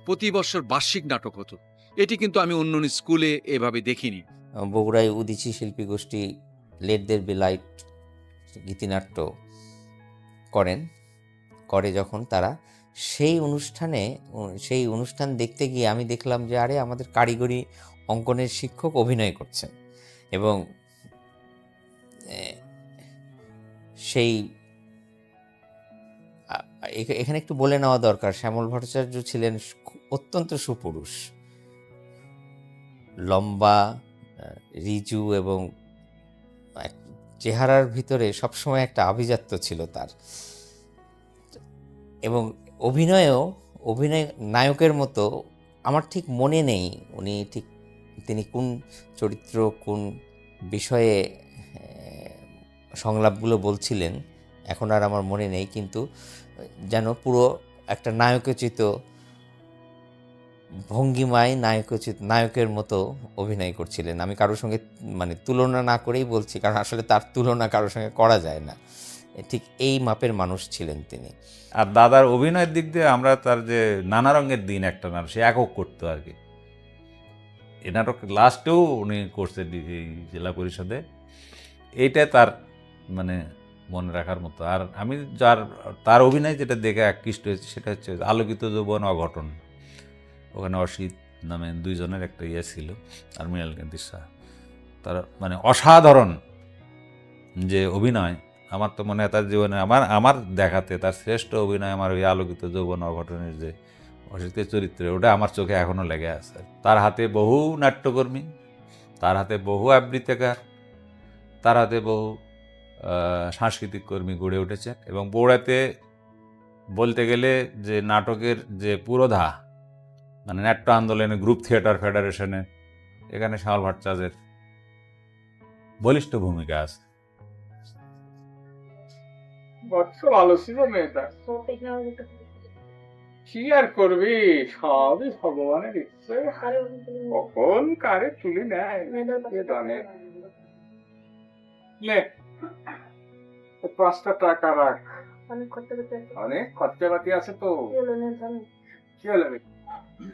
প্রতি বৎসর বার্ষিক নাটক হতো। এটি কিন্তু আমি অন্য স্কুলে এভাবে দেখিনি। বগুড়ায় উদীচী শিল্পী গোষ্ঠী লেট দের বি লাইট গীতিনাট্য করে যখন তারা সেই অনুষ্ঠান দেখতে গিয়ে আমি দেখলাম যে আরে আমাদের কারিগরি অঙ্কনের শিক্ষক অভিনয় করছেন। এবং এখানে একটু বলে নেওয়া দরকার, শ্যামল ভট্টাচার্য ছিলেন অত্যন্ত সুপুরুষ, লম্বা, রিজু এবং চেহারার ভিতরে সবসময় একটা আভিজাত্য ছিল তার। এবং অভিনয় নায়কের মতো আমার ঠিক মনে নেই তিনি কোন চরিত্র, কোন বিষয়ে সংলাপগুলো বলছিলেন, এখন আর আমার মনে নেই, কিন্তু যেন পুরো একটা নায়কোচিত ভঙ্গিমায় নায়কের মতো অভিনয় করছিলেন। আমি কারোর সঙ্গে তুলনা না করেই বলছি, কারণ আসলে তার তুলনা কারোর সঙ্গে করা যায় না। ঠিক এই মাপের মানুষ ছিলেন তিনি। আর দাদার অভিনয়ের দিক দিয়ে আমরা তার যে নানা রঙের দিন একটা নাটক, সে একক করতো আর কি। এই নাটক লাস্টেও উনি করছেন এই জেলা পরিষদে। এইটা তার মনে রাখার মতো। আর আমি তার অভিনয় যেটা দেখে আকৃষ্ট হয়েছে সেটা হচ্ছে আলোকিত যৌবন অঘটন। ওখানে অসিত নামে দুইজনের একটা ছিল, আর মৃণাল কান্তি শাহ। তার অসাধারণ যে অভিনয়, আমার তো মনে হয় তার জীবনে আমার দেখাতে তার শ্রেষ্ঠ অভিনয় আমার ওই আলোকিত যৌবন অঘটনের যে অসিতের চরিত্রে, ওটা আমার চোখে এখনও লেগে আছে। তার হাতে বহু নাট্যকর্মী, তার হাতে বহু আবৃত্তিকার, তার হাতে বহু সাংস্কৃতিক কর্মী গড়ে উঠেছে। এবং বগুড়াতে বলতে গেলে যে নাটকের যে পুরোধা, নাট্য আন্দোলনে গ্রুপ থিয়েটার ফেডারেশনে, এখানে শ্যামল ভট্টাচার্যের বলিষ্ঠ ভূমিকা আছে। ভালো ছিল মেয়েটা, কি আর করবি, সবই ভগবানের ইচ্ছে, কখন কারে তুলে নেয়। নে 5টা টাকা রাখ, অনেক খরচাপাতি আছে তো। কি হলো,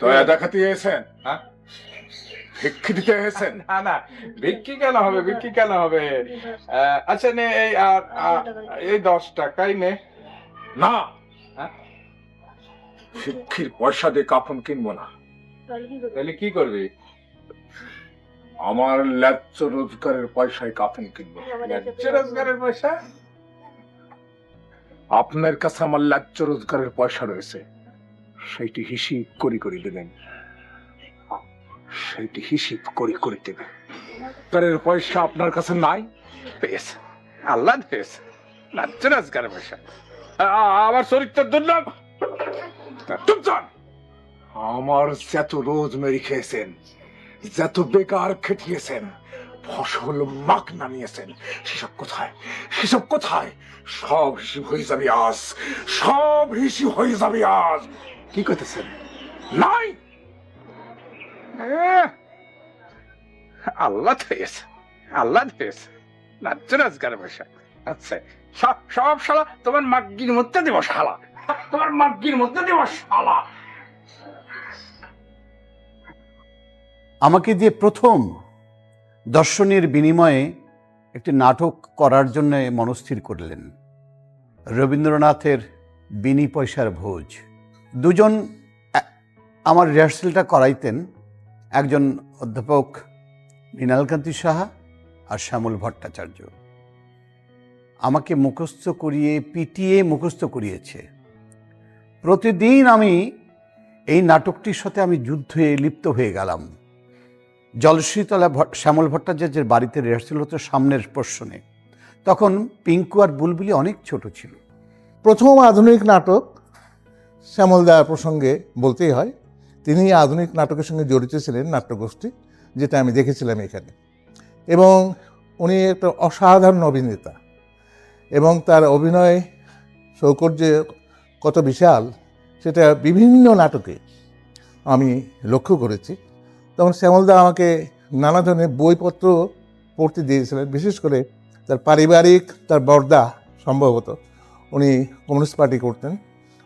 দয়া দেখাতে এসেছেন? ভিক্ষি দিতে এসেছেন? না, ভিক্ষি কেন হবে? আচ্ছা নে, এই 10 টাকাই নে। না, ভিক্ষির পয়সা দিয়ে কাফন কিনবো না। তাহলে কি করবি? আমার ন্যায্য রোজগারের পয়সায় কাফন কিনবো। ন্যায্য রোজগারের পয়সা? আপনার কাছে আমার ন্যায্য রোজগারের পয়সা রয়েছে, সেইটি হিসিব করি দেবেন। সেইটি হিসিব করি দেবেন। রোজগারের পয়সা আপনার কাছে নাই, পেয়েছে আল্লাহ দিয়েছে, ন্যায্য রোজগারের পয়সা। আমার চরিত্রের দুর্নাম। আমার যত রোজ মেরি খেয়েছেন, যত বেকার খেটিয়েছেন, ফসল মাক নামিয়েছেন, সেসব কোথায়? সব হিসিব হয়ে যাবে আজ। কি করতেছেন? নাই, আল্লাহ দিয়েছে ন্যায্য রোজগারের পয়সা। আচ্ছা, সব শালা তোমার মাগ্গির মধ্যে দেব, শালা তোমার মাগ্গির মধ্যে দেব, শালা। আমাকে দিয়ে প্রথম দর্শনের বিনিময়ে একটি নাটক করার জন্য মনস্থির করলেন। রবীন্দ্রনাথের বিনি পয়সার ভোজ। দুজন আমার রিহার্সেলটা করাইতেন, একজন অধ্যাপক মৃণালকান্তি সাহা আর শ্যামল ভট্টাচার্য। আমাকে মুখস্থ করিয়ে পিটিয়ে মুখস্থ করিয়েছে। প্রতিদিন আমি এই নাটকটির সাথে আমি যুদ্ধে লিপ্ত হয়ে গেলাম। জলশ্রীতলা শ্যামল ভট্টাচার্যের বাড়িতে রিহার্সেল হতো সামনের পোর্শনে। তখন পিঙ্কু আর বুলবুলি অনেক ছোট ছিল। প্রথম আধুনিক নাটক শ্যামলদা প্রসঙ্গে বলতেই হয়, তিনি আধুনিক নাটকের সঙ্গে জড়িত ছিলেন, নাট্যগোষ্ঠী, যেটা আমি দেখেছিলাম এখানে। এবং উনি একটা অসাধারণ অভিনেতা, এবং তার অভিনয় সৌকর্য কত বিশাল সেটা বিভিন্ন নাটকে আমি লক্ষ্য করেছি। তখন শ্যামলদা আমাকে নানা ধরনের বইপত্র পড়তে দিয়েছিলেন, বিশেষ করে তার পারিবারিক, তার বর্দা সম্ভবত উনি কমিউনিস্ট পার্টি করতেন,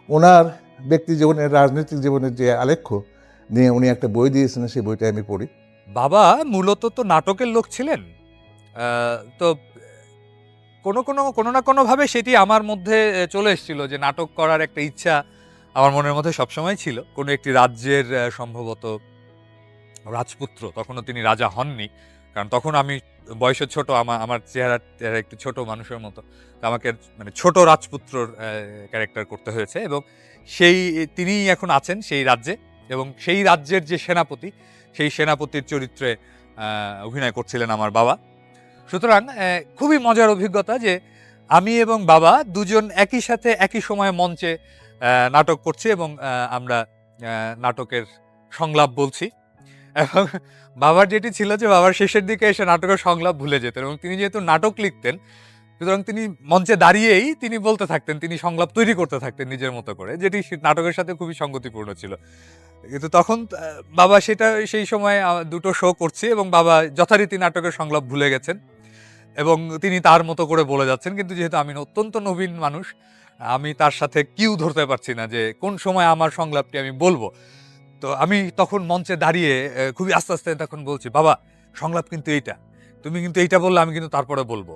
ওনার ব্যক্তি জীবনের, রাজনৈতিক জীবনের যে আলেখ্য নিয়ে উনি একটা বই দিয়েছিলেন, সেই বইটা আমি পড়ি। বাবা মূলত তো নাটকের লোক ছিলেন, তো কোনো না কোনোভাবে সেটি আমার মধ্যে চলে এসেছিল যে নাটক করার একটা ইচ্ছা আমার মনের মধ্যে সবসময় ছিল। কোনো একটি রাজ্যের সম্ভবত রাজপুত্র, তখনও তিনি রাজা হননি, কারণ তখন আমি বয়সে ছোট, আমার চেহারা একটু ছোট মানুষের মতো, আমাকে মানে ছোট রাজপুত্রর ক্যারেক্টার করতে হয়েছে। এবং তিনিই এখন আছেন সেই রাজ্যে, এবং সেই রাজ্যের যে সেনাপতি, সেই সেনাপতির চরিত্রে অভিনয় করছিলেন আমার বাবা। সুতরাং খুবই মজার অভিজ্ঞতা যে আমি এবং বাবা দুজন একই সাথে একই সময়ে মঞ্চে নাটক করছি, এবং আমরা নাটকের সংলাপ বলছি। এবং বাবার যেটি ছিল যে বাবার শেষের দিকে এসে নাটকের সংলাপ ভুলে যেতেন, এবং তিনি যেহেতু নাটক লিখতেন, সুতরাং তিনি মঞ্চে দাঁড়িয়েই তিনি বলতে থাকতেন, তিনি সংলাপ তৈরি করতে থাকতেন নিজের মতো করে, যেটি নাটকের সাথে খুবই সঙ্গতিপূর্ণ ছিল। কিন্তু তখন বাবা সেই সময় দুটো শো করছি, এবং বাবা যথারীতি নাটকের সংলাপ ভুলে গেছেন এবং তিনি তার মতো করে বলে যাচ্ছেন। কিন্তু যেহেতু আমি অত্যন্ত নবীন মানুষ, আমি তার সাথে কিউ ধরতে পারছি না যে কোন সময় আমার সংলাপটি আমি বলবো। তো আমি তখন মঞ্চে দাঁড়িয়ে খুবই আস্তে আস্তে তখন বলছি, বাবা সংলাপ কিন্তু এইটা, তুমি কিন্তু এইটা বললে আমি কিন্তু তারপরে বলবো।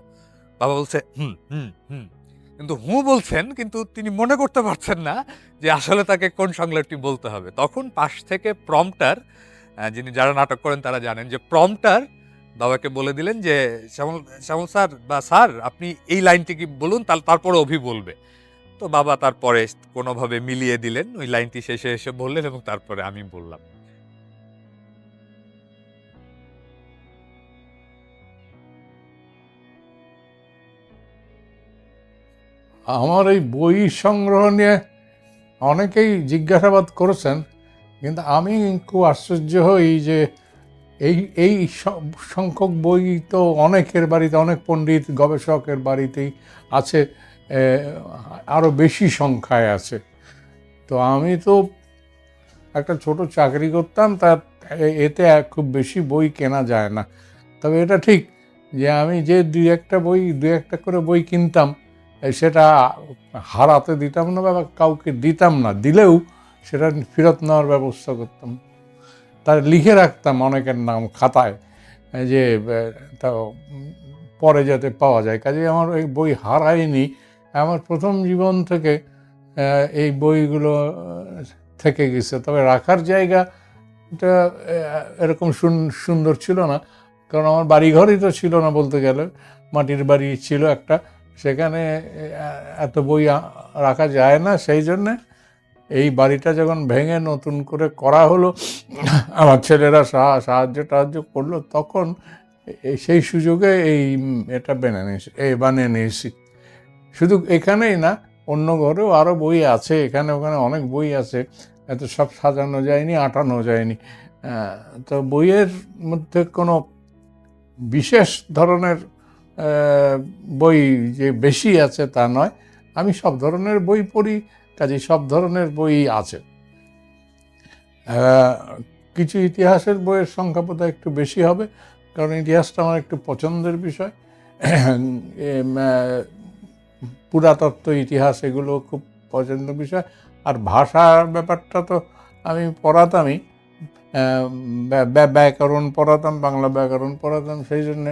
বাবা বলছে হুম হুম হুম, কিন্তু বলছেন, কিন্তু তিনি মনে করতে পারছেন না যে আসলে তাকে কোন সংলাপটি বলতে হবে। তখন পাশ থেকে প্রম্পটার, যারা নাটক করেন তারা জানেন যে প্রম্পটার বাবাকে বলে দিলেন যে শ্যামল স্যার বা স্যার আপনি এই লাইনটি কি বলুন, তারপরে অভি বলবে। তো বাবা তারপরে কোনোভাবে মিলিয়ে দিলেন, ওই লাইনটি শেষে এসে বললেন, এবং তারপরে আমি বললাম। আমার এই বই সংগ্রহ নিয়ে অনেকেই জিজ্ঞাসাবাদ করেছেন, কিন্তু আমি খুব আশ্চর্য হই যে এই সংখ্যক বই তো অনেকের বাড়িতে, অনেক পণ্ডিত গবেষকের বাড়িতেই আছে, আরও বেশি সংখ্যায় আছে। তো আমি তো একটা ছোট চাকরি করতাম, এতে খুব বেশি বই কেনা যায় না। তবে এটা ঠিক যে আমি যে দুই একটা করে বই কিনতাম, সেটা হারাতে দিতাম না বা কাউকে দিতাম না, দিলেও সেটা ফেরত নেওয়ার ব্যবস্থা করতাম। তার লিখে রাখতাম অনেকের নাম খাতায়, যে তা পরে যাতে পাওয়া যায়। কাজে আমার এই বই হারায়নি। আমার প্রথম জীবন থেকে এই বইগুলো থেকে গেছে। তবে রাখার জায়গাটা এরকম সুন্দর ছিল না, কারণ আমার বাড়িঘরই তো ছিল না বলতে গেলে, মাটির বাড়ি ছিল একটা, সেখানে এত বই রাখা যায় না। সেই জন্যে এই বাড়িটা যখন ভেঙে নতুন করে করা হলো, আমার ছেলেরা সাহায্য করলো, তখন সেই সুযোগে এটা বানিয়ে নিয়েছি। শুধু এখানেই না, অন্য ঘরেও আরও বই আছে, এখানে ওখানে অনেক বই আছে, এত সব সাজানো যায়নি, আটানো যায়নি। তো বইয়ের মধ্যে কোনো বিশেষ ধরনের বই যে বেশি আছে তা নয়, আমি সব ধরনের বই পড়ি, কাজেই সব ধরনের বই আছে। কিছু ইতিহাসের বইয়ের সংখ্যা বোধহয় একটু বেশি হবে, কারণ ইতিহাসটা আমার একটু পছন্দের বিষয়। পুরাতত্ত্ব, ইতিহাস এগুলো খুব পছন্দের বিষয়। আর ভাষার ব্যাপারটা তো আমি পড়াতামই, ব্যাকরণ পড়াতাম, বাংলা ব্যাকরণ পড়াতাম, সেই জন্যে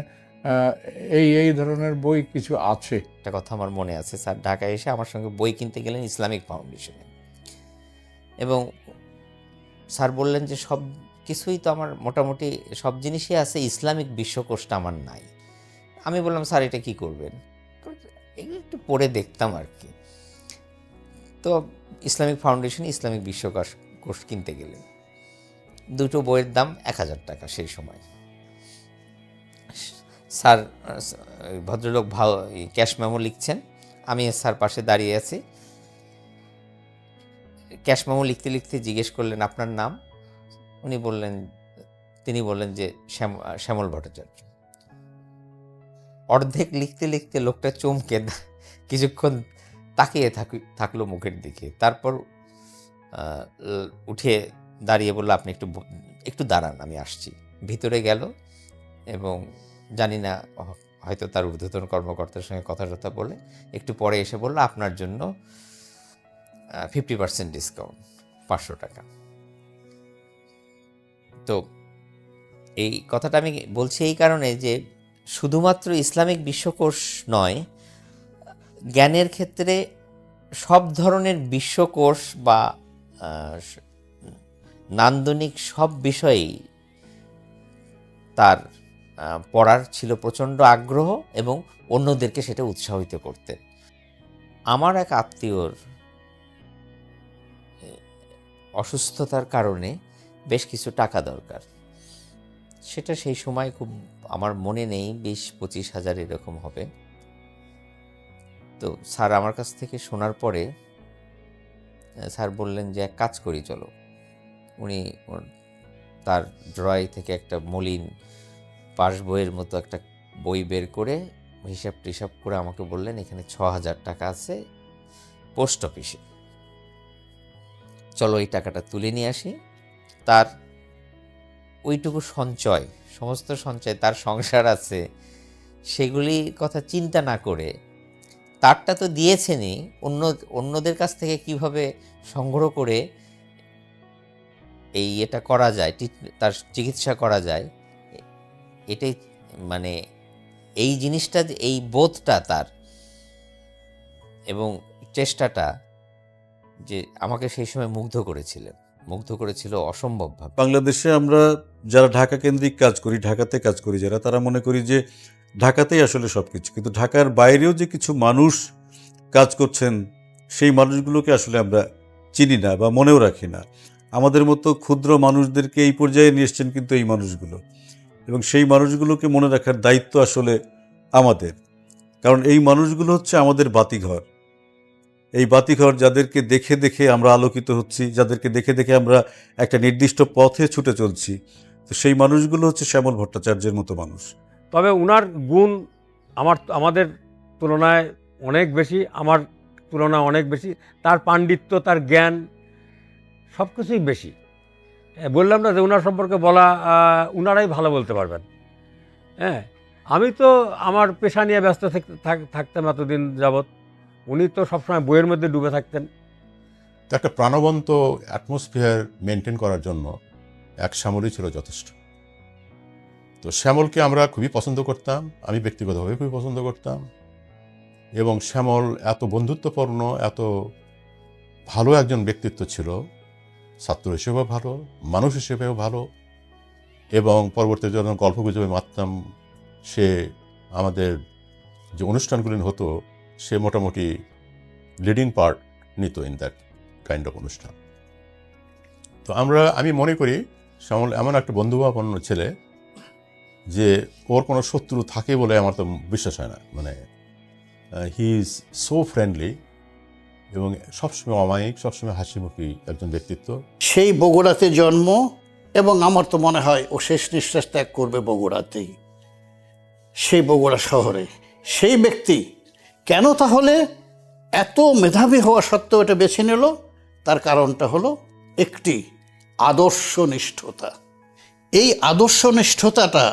এই ধরনের বই কিছু আছে। একটা কথা আমার মনে আছে, স্যার ঢাকায় এসে আমার সঙ্গে বই কিনতে গেলেন ইসলামিক ফাউন্ডেশনে, এবং স্যার বললেন যে সব কিছুই তো আমার মোটামুটি সব জিনিসই আছে, ইসলামিক বিশ্বকোষটা আমার নাই। আমি বললাম স্যার এটা কি করবেন? একটু পড়ে দেখতাম আর কি। তো ইসলামিক ফাউন্ডেশন ইসলামিক বিশ্বকোষ কিনতে গেলেন, দুটো বইয়ের দাম 1000 টাকা সেই সময়। স্যার ভদ্রলোক ক্যাশ মেমো লিখছেন, আমি স্যার পাশে দাঁড়িয়ে আছি। ক্যাশ মেমো লিখতে লিখতে জিজ্ঞেস করলেন আপনার নাম? তিনি বললেন যে শ্যামল ভট্টাচার্য। অর্ধেক লিখতে লিখতে লোকটা চমকে কিছুক্ষণ তাকিয়ে থাকলো মুখের দিকে, তারপর উঠে দাঁড়িয়ে বলল আপনি একটু দাঁড়ান, আমি আসছি। ভিতরে গেল এবং জানি না হয়তো তার ঊর্ধ্বতন কর্মকর্তার সঙ্গে কথা বলে একটু পরে এসে বলল আপনার জন্য 50% ডিসকাউন্ট, 500 টাকা। তো এই কথাটা আমি বলছি এই কারণে যে শুধুমাত্র ইসলামিক বিশ্বকোষ নয়, জ্ঞানের ক্ষেত্রে সব ধরনের বিশ্বকোষ বা নান্দনিক সব বিষয়েই তার পড়ার ছিল প্রচণ্ড আগ্রহ এবং অন্যদেরকে সেটা উৎসাহিত করতেন। আমার এক আত্মীয়র অসুস্থতার কারণে বেশ কিছু টাকা দরকার, সেটা সেই সময় খুব আমার মনে নেই, 20-25 হাজার এরকম হবে। তো স্যার আমার কাছ থেকে শোনার পরে স্যার বললেন যে এক কাজ করি চলো। উনি তার ড্রয় থেকে একটা মলিন পাস বইয়ের মতো একটা বই বের করে হিসাব টিসাব করে আমাকে বললেন এখানে 6000 টাকা আছে পোস্ট অফিসে, চলো এই টাকাটা তুলে নিয়ে আসি। তার ওইটুকু সঞ্চয়, সমস্ত সঞ্চয়, তার সংসার আছে, সেগুলি কথা চিন্তা না করে তারটা তো দিয়েছেনই, অন্যদের কাছ থেকে কিভাবে সংগ্রহ করে এটা করা যায়, তার চিকিৎসা করা যায়, এটাই মানে এই জিনিসটা, এই বোধটা তার এবং চেষ্টাটা যে আমাকে সেই সময় মুগ্ধ করেছিল অসম্ভবভাবে। বাংলাদেশে আমরা যারা ঢাকা কেন্দ্রিক কাজ করি, ঢাকাতে কাজ করি যারা, তারা মনে করি যে ঢাকাতেই আসলে সব কিছু, কিন্তু ঢাকার বাইরেও যে কিছু মানুষ কাজ করছেন সেই মানুষগুলোকে আসলে আমরা চিনি না বা মনেও রাখি না। আমাদের মতো ক্ষুদ্র মানুষদেরকে এই পর্যায়ে নিয়ে এসছেন কিন্তু এই মানুষগুলো, এবং সেই মানুষগুলোকে মনে রাখার দায়িত্ব আসলে আমাদের, কারণ এই মানুষগুলো হচ্ছে আমাদের বাতিঘর। এই বাতিঘর যাদেরকে দেখে দেখে আমরা আলোকিত হচ্ছি, যাদেরকে দেখে দেখে আমরা একটা নির্দিষ্ট পথে ছুটে চলছি, তো সেই মানুষগুলো হচ্ছে শ্যামল ভট্টাচার্যের মতো মানুষ। তবে ওনার গুণ আমাদের তুলনায় অনেক বেশি, আমার তুলনায় অনেক বেশি। তার পাণ্ডিত্য, তার জ্ঞান সব কিছুই বেশি। বললাম না যে ওনার সম্পর্কে বলা ওনারাই ভালো বলতে পারবেন। হ্যাঁ, আমি তো আমার পেশা নিয়ে ব্যস্ত থাকতাম এতদিন যাবৎ, উনি তো সবসময় বইয়ের মধ্যে ডুবে থাকতেন। একটা প্রাণবন্ত অ্যাটমসফিয়ার মেনটেন করার জন্য এক শ্যামলই ছিল যথেষ্ট। তো শ্যামলকে আমরা খুবই পছন্দ করতাম, আমি ব্যক্তিগতভাবে খুবই পছন্দ করতাম, এবং শ্যামল এত বন্ধুত্বপূর্ণ, এত ভালো একজন ব্যক্তিত্ব ছিল, ছাত্র হিসেবেও ভালো, মানুষ হিসেবেও ভালো, এবং পরবর্তীতে যখন গল্পগুজবে মারতাম, সে আমাদের যে অনুষ্ঠানগুলি হতো সে মোটামুটি লিডিং পার্ট নিত ইন দ্যাট কাইন্ড অফ অনুষ্ঠান। তো আমি মনে করি শ্যামল এমন একটা বন্ধুভাবাপন্ন ছেলে যে ওর কোনো শত্রু থাকে বলে আমার তো বিশ্বাস হয় না। মানে হি ইজ সো ফ্রেন্ডলি এবং সবসময় অমায়িক, সবসময় হাসিমুখী একজন ব্যক্তিত্ব। সেই বগুড়াতে জন্ম, এবং আমার তো মনে হয় ও শেষ নিঃশ্বাস ত্যাগ করবে বগুড়াতেই, সেই বগুড়া শহরে। সেই ব্যক্তি কেন তাহলে এত মেধাবী হওয়া সত্ত্বেও এটা বেছে নিল? তার কারণটা হলো একটি আদর্শনিষ্ঠতা। এই আদর্শনিষ্ঠতাটা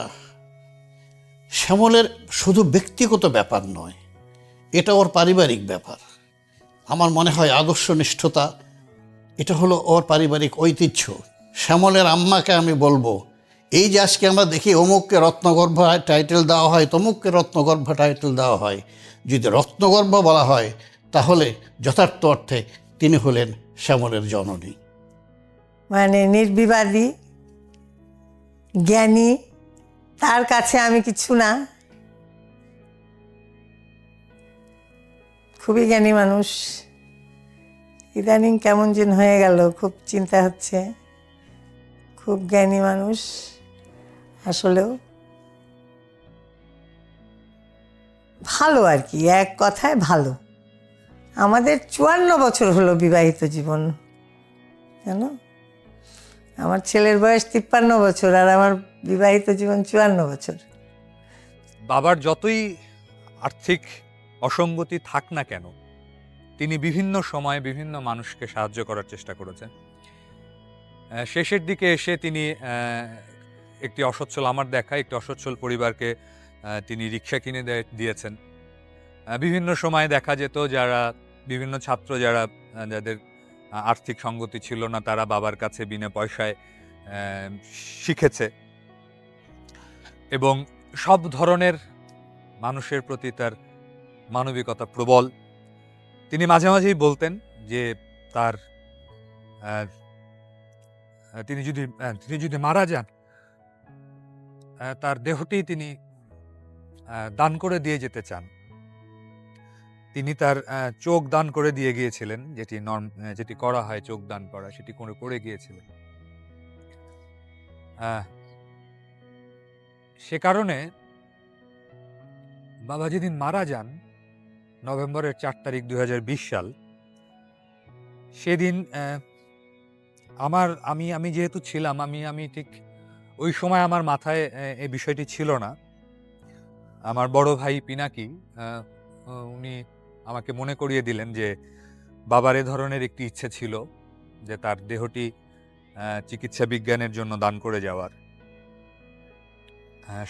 শ্যামলের শুধু ব্যক্তিগত ব্যাপার নয়, এটা ওর পারিবারিক ব্যাপার। আমার মনে হয় আদর্শনিষ্ঠতা এটা হলো ওর পারিবারিক ঐতিহ্য। শ্যামলের আম্মাকে আমি বলবো, এই যে আজকে আমরা দেখি অমুককে রত্নগর্ভ টাইটেল দেওয়া হয়, তমুককে রত্নগর্ভ টাইটেল দেওয়া হয়, যদি রত্নগর্ভ বলা হয় তাহলে যথার্থ অর্থে তিনি হলেন শ্যামলের জননী। মানে নির্বিবাদী, জ্ঞানী, তার কাছে আমি কিছু না। খুবই জ্ঞানী মানুষ। ইদানিং কেমন যেন হয়ে গেল, খুব চিন্তা হচ্ছে। খুব জ্ঞানী মানুষ আসলেও, ভালো আর কি, এক কথায় ভালো। আমাদের 54 বছর হলো বিবাহিত জীবন, জানো? আমার ছেলের বয়স 53 বছর আর আমার বিবাহিত জীবন 54 বছর। বাবার যতই আর্থিক অসঙ্গতি থাক না কেন, তিনি বিভিন্ন সময়ে বিভিন্ন মানুষকে সাহায্য করার চেষ্টা করেছেন। শেষের দিকে এসে তিনি একটি অসচ্ছল, আমার দেখা একটি অসচ্ছল পরিবারকে তিনি রিক্সা কিনে দিয়েছেন। বিভিন্ন সময় দেখা যেত যারা বিভিন্ন ছাত্র যাদের আর্থিক সঙ্গতি ছিল না, তারা বাবার কাছে বিনা পয়সায় শিখেছে এবং সব ধরনের মানুষের প্রতি তার মানবিকতা প্রবল। তিনি মাঝে মাঝেই বলতেন যে তিনি যদি মারা যান, তার দেহটি তিনি দান করে দিয়ে যেতে চান। তিনি তার চোখ দান করে দিয়ে গিয়েছিলেন, যেটি করা হয় চোখ দান করা, সেটি করে গিয়েছিলেন। সে কারণে বাবা যেদিন মারা যান, নভেম্বরের 4 তারিখ 2020 সাল, সেদিন আমি যেহেতু ছিলাম, আমি ঠিক ওই সময় আমার মাথায় এই বিষয়টি ছিল না। আমার বড় ভাই পিনাকি উনি আমাকে মনে করিয়ে দিলেন যে বাবার এ ধরনের একটি ইচ্ছে ছিল যে তার দেহটি চিকিৎসা বিজ্ঞানের জন্য দান করে যাওয়ার।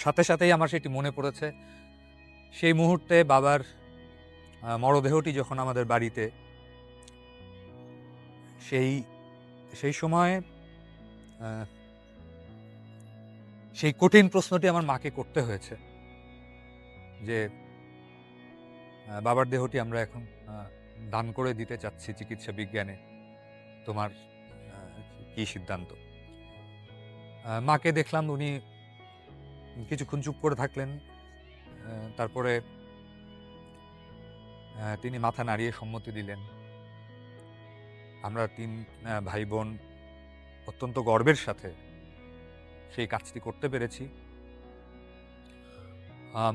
সাথে সাথেই আমার সেটি মনে পড়েছে। সেই মুহূর্তে বাবার মরদেহটি যখন আমাদের বাড়িতে, সেই সময় সেই কঠিন প্রশ্নটি আমার মাকে করতে হয়েছে যে বাবার দেহটি আমরা এখন দান করে দিতে চাচ্ছি চিকিৎসা বিজ্ঞানে, তোমার কি সিদ্ধান্ত? মাকে দেখলাম উনি কিছুক্ষণ চুপ করে থাকলেন, তারপরে তিনি মাথা নাড়িয়ে সম্মতি দিলেন। আমরা 3 ভাই বোন অত্যন্ত গর্বের সাথে সেই কাজটি করতে পেরেছি।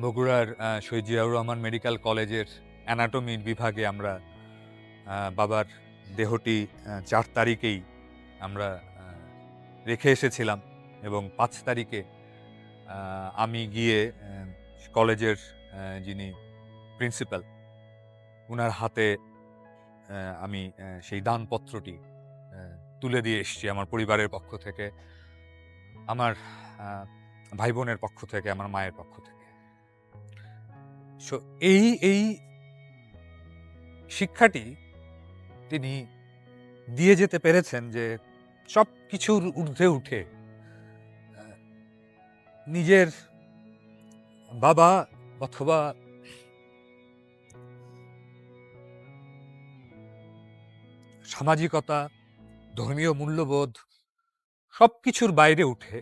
বগুড়ার শহীদ জিয়াউর রহমান মেডিকেল কলেজের অ্যানাটমি বিভাগে আমরা বাবার দেহটি 4 তারিখেই আমরা রেখে এসেছিলাম এবং 5 তারিখে আমি গিয়ে কলেজের যিনি প্রিন্সিপাল, ওনার হাতে আমি সেই দানপত্রটি তুলে দিয়ে এসেছি আমার পরিবারের পক্ষ থেকে, আমার ভাই বোনের পক্ষ থেকে, আমার মায়ের পক্ষ থেকে। এই শিক্ষাটি তিনি দিয়ে যেতে পেরেছেন যে সব কিছুর ঊর্ধ্বে উঠে নিজের বাবা অথবা সামাজিকতা, ধর্মীয় মূল্যবোধ সবকিছুর বাইরে উঠে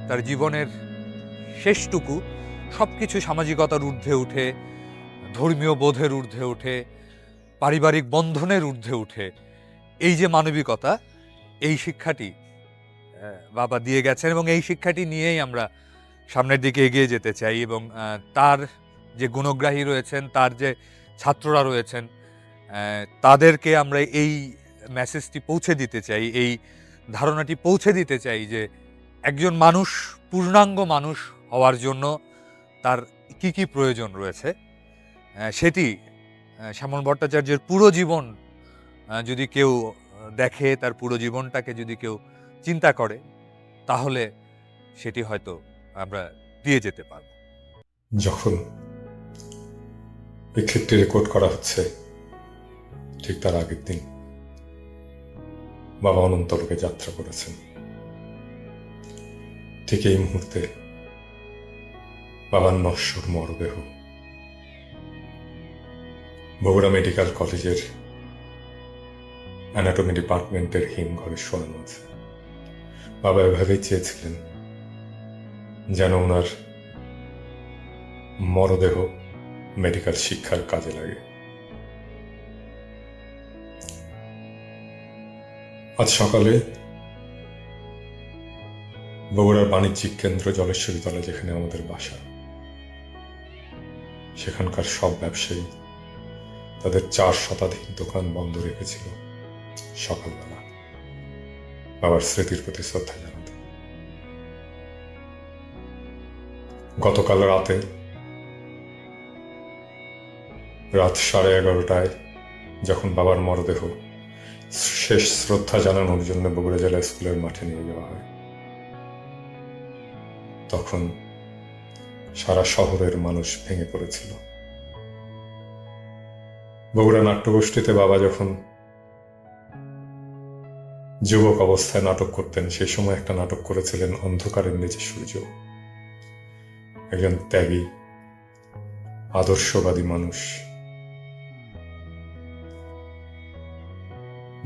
তার জীবনের শেষটুকু সবকিছু সামাজিকতার ঊর্ধ্বে উঠে, ধর্মীয় বোধের ঊর্ধ্বে উঠে, পারিবারিক বন্ধনের ঊর্ধ্বে উঠে এই যে মানবিকতা, এই শিক্ষাটি বাবা দিয়ে গেছেন এবং এই শিক্ষাটি নিয়েই আমরা সামনের দিকে এগিয়ে যেতে চাই এবং তার যে গুণগ্রাহী রয়েছেন, তার যে ছাত্ররা রয়েছেন, তাদেরকে আমরা এই মেসেজটি পৌঁছে দিতে চাই, এই ধারণাটি পৌঁছে দিতে চাই যে একজন মানুষ পূর্ণাঙ্গ মানুষ হওয়ার জন্য তার কি কি প্রয়োজন রয়েছে, সেটি শ্যামল ভট্টাচার্যের পুরো জীবন যদি কেউ দেখে, তার পুরো জীবনটাকে যদি কেউ চিন্তা করে, তাহলে সেটি হয়তো আমরা দিয়ে যেতে পারব। যখন ওই ক্লিপটি রেকর্ড করা হচ্ছে ঠিক তার আগের দিন বাবা অনন্তলোকে যাত্রা করেছেন। ঠিক এই মুহূর্তে বাবার নশ্বর মরদেহ বগুড়া মেডিকেল কলেজের অ্যানাটমি ডিপার্টমেন্টের হিমঘরে শোয়ানো আছে। বাবা এভাবেই চেয়েছিলেন যেন ওনার মরদেহ মেডিকেল শিক্ষার কাজে লাগে। আজ সকালে বগুড়ার বাণিজ্যিক কেন্দ্র জলেশ্বরী তলা, যেখানে আমাদের বাসা, সেখানকার সব ব্যবসায়ী তাদের 4 শতাধিক দোকান বন্ধ রেখেছিল সকালবেলা বাবার স্মৃতির প্রতি শ্রদ্ধা জানাতে। গতকাল রাতে রাত 11:30টায় যখন বাবার মরদেহ শেষ শ্রদ্ধা জানানোর জন্য বগুড়া জেলা স্কুলের মাঠে নিয়ে যাওয়া হয়, তখন সারা শহরের মানুষ ভেঙে পড়েছিল। বগুড়া নাট্যগোষ্ঠীতে বাবা যখন যুবক অবস্থায় নাটক করতেন, সেই সময় একটা নাটক করেছিলেন অন্ধকারের নিচে সূর্য। একজন ত্যাগী আদর্শবাদী মানুষ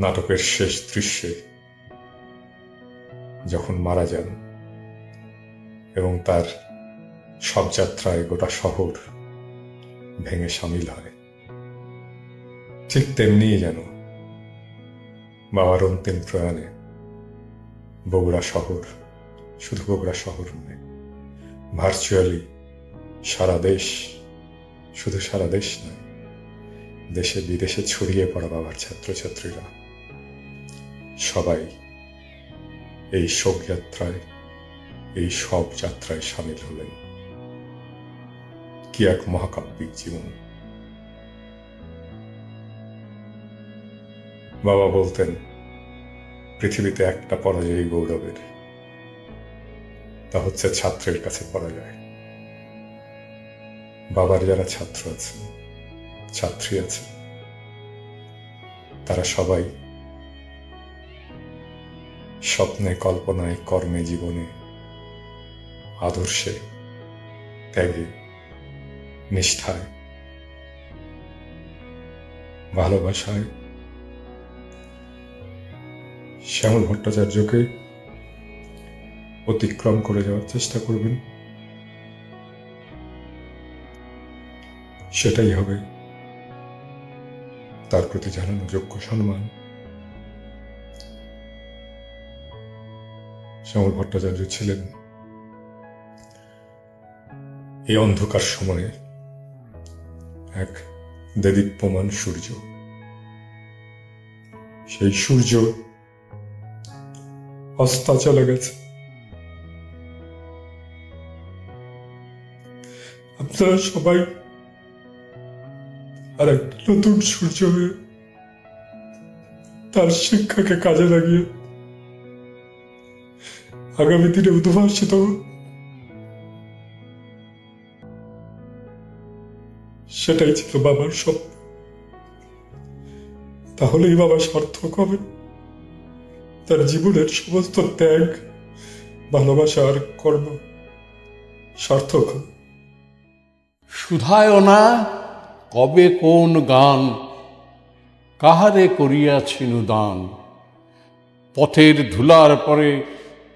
নাটকের শেষ দৃশ্যে যখন মারা যান এবং তার শবযাত্রায় গোটা শহর ভেঙে সামিল হয়, ঠিক তেমনি যেন বাবার অন্তিম প্রয়াণে বগুড়া শহর, শুধু বগুড়া শহর নয়, ভার্চুয়ালি সারা দেশ, শুধু সারা দেশ নয়, দেশে বিদেশে ছড়িয়ে পড়া বাবার ছাত্রছাত্রীরা সবাই এই শোকযাত্রায়, এই সব যাত্রায় সামিল হলেন। কি এক মহাকাব্যিক জীবন! বাবা বলতেন, পৃথিবীতে একটা পরাজয় গৌরবের, তা হচ্ছে ছাত্রের কাছে পরাজয়। বাবার যারা ছাত্র আছেন, ছাত্রী আছে, তারা সবাই স্বপ্নে, কল্পনায়, কর্মে, জীবনে, আদর্শে, ত্যাগে, নিষ্ঠায়, ভালোবাসায় শ্যামল ভট্টাচার্যকে অতিক্রম করে যাওয়ার চেষ্টা করবেন। সেটাই হবে তার প্রতি জানানো যোগ্য সম্মান। শ্যামল ভট্টাচার্য ছিলেন এই অন্ধকার সময়ে এক দেদীপ্যমান সূর্য। সেই সূর্য অস্ত চলে গেছে। আপনারা সবাই আর একটা নতুন সূর্য হয়ে তার শিক্ষাকে কাজে লাগিয়ে আগামী দিনে উদ্ভাসিত সেটাই ছিল বাবার স্বপ্ন। তাহলেই বাবা সার্থক হবেন। তার জীবনের সমস্ত ত্যাগ, ভালোবাসা আর কর্ম সার্থক হবে। শুধায় না কবে কোন গান, কাহারে করিয়াছিনু দান, পথের ধুলার পরে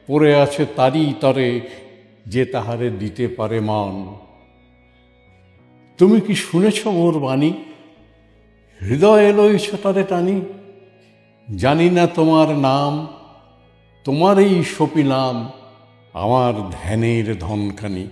পড়ে আছে তারই তরে, যে তাহারে দিতে পারে মান। তুমি কি শুনেছ মোর বাণী, হৃদয়ে লইছ তারে টানি, জানি না তোমার নাম, তোমারই সপিলাম আমার ধ্যানের ধনখানি।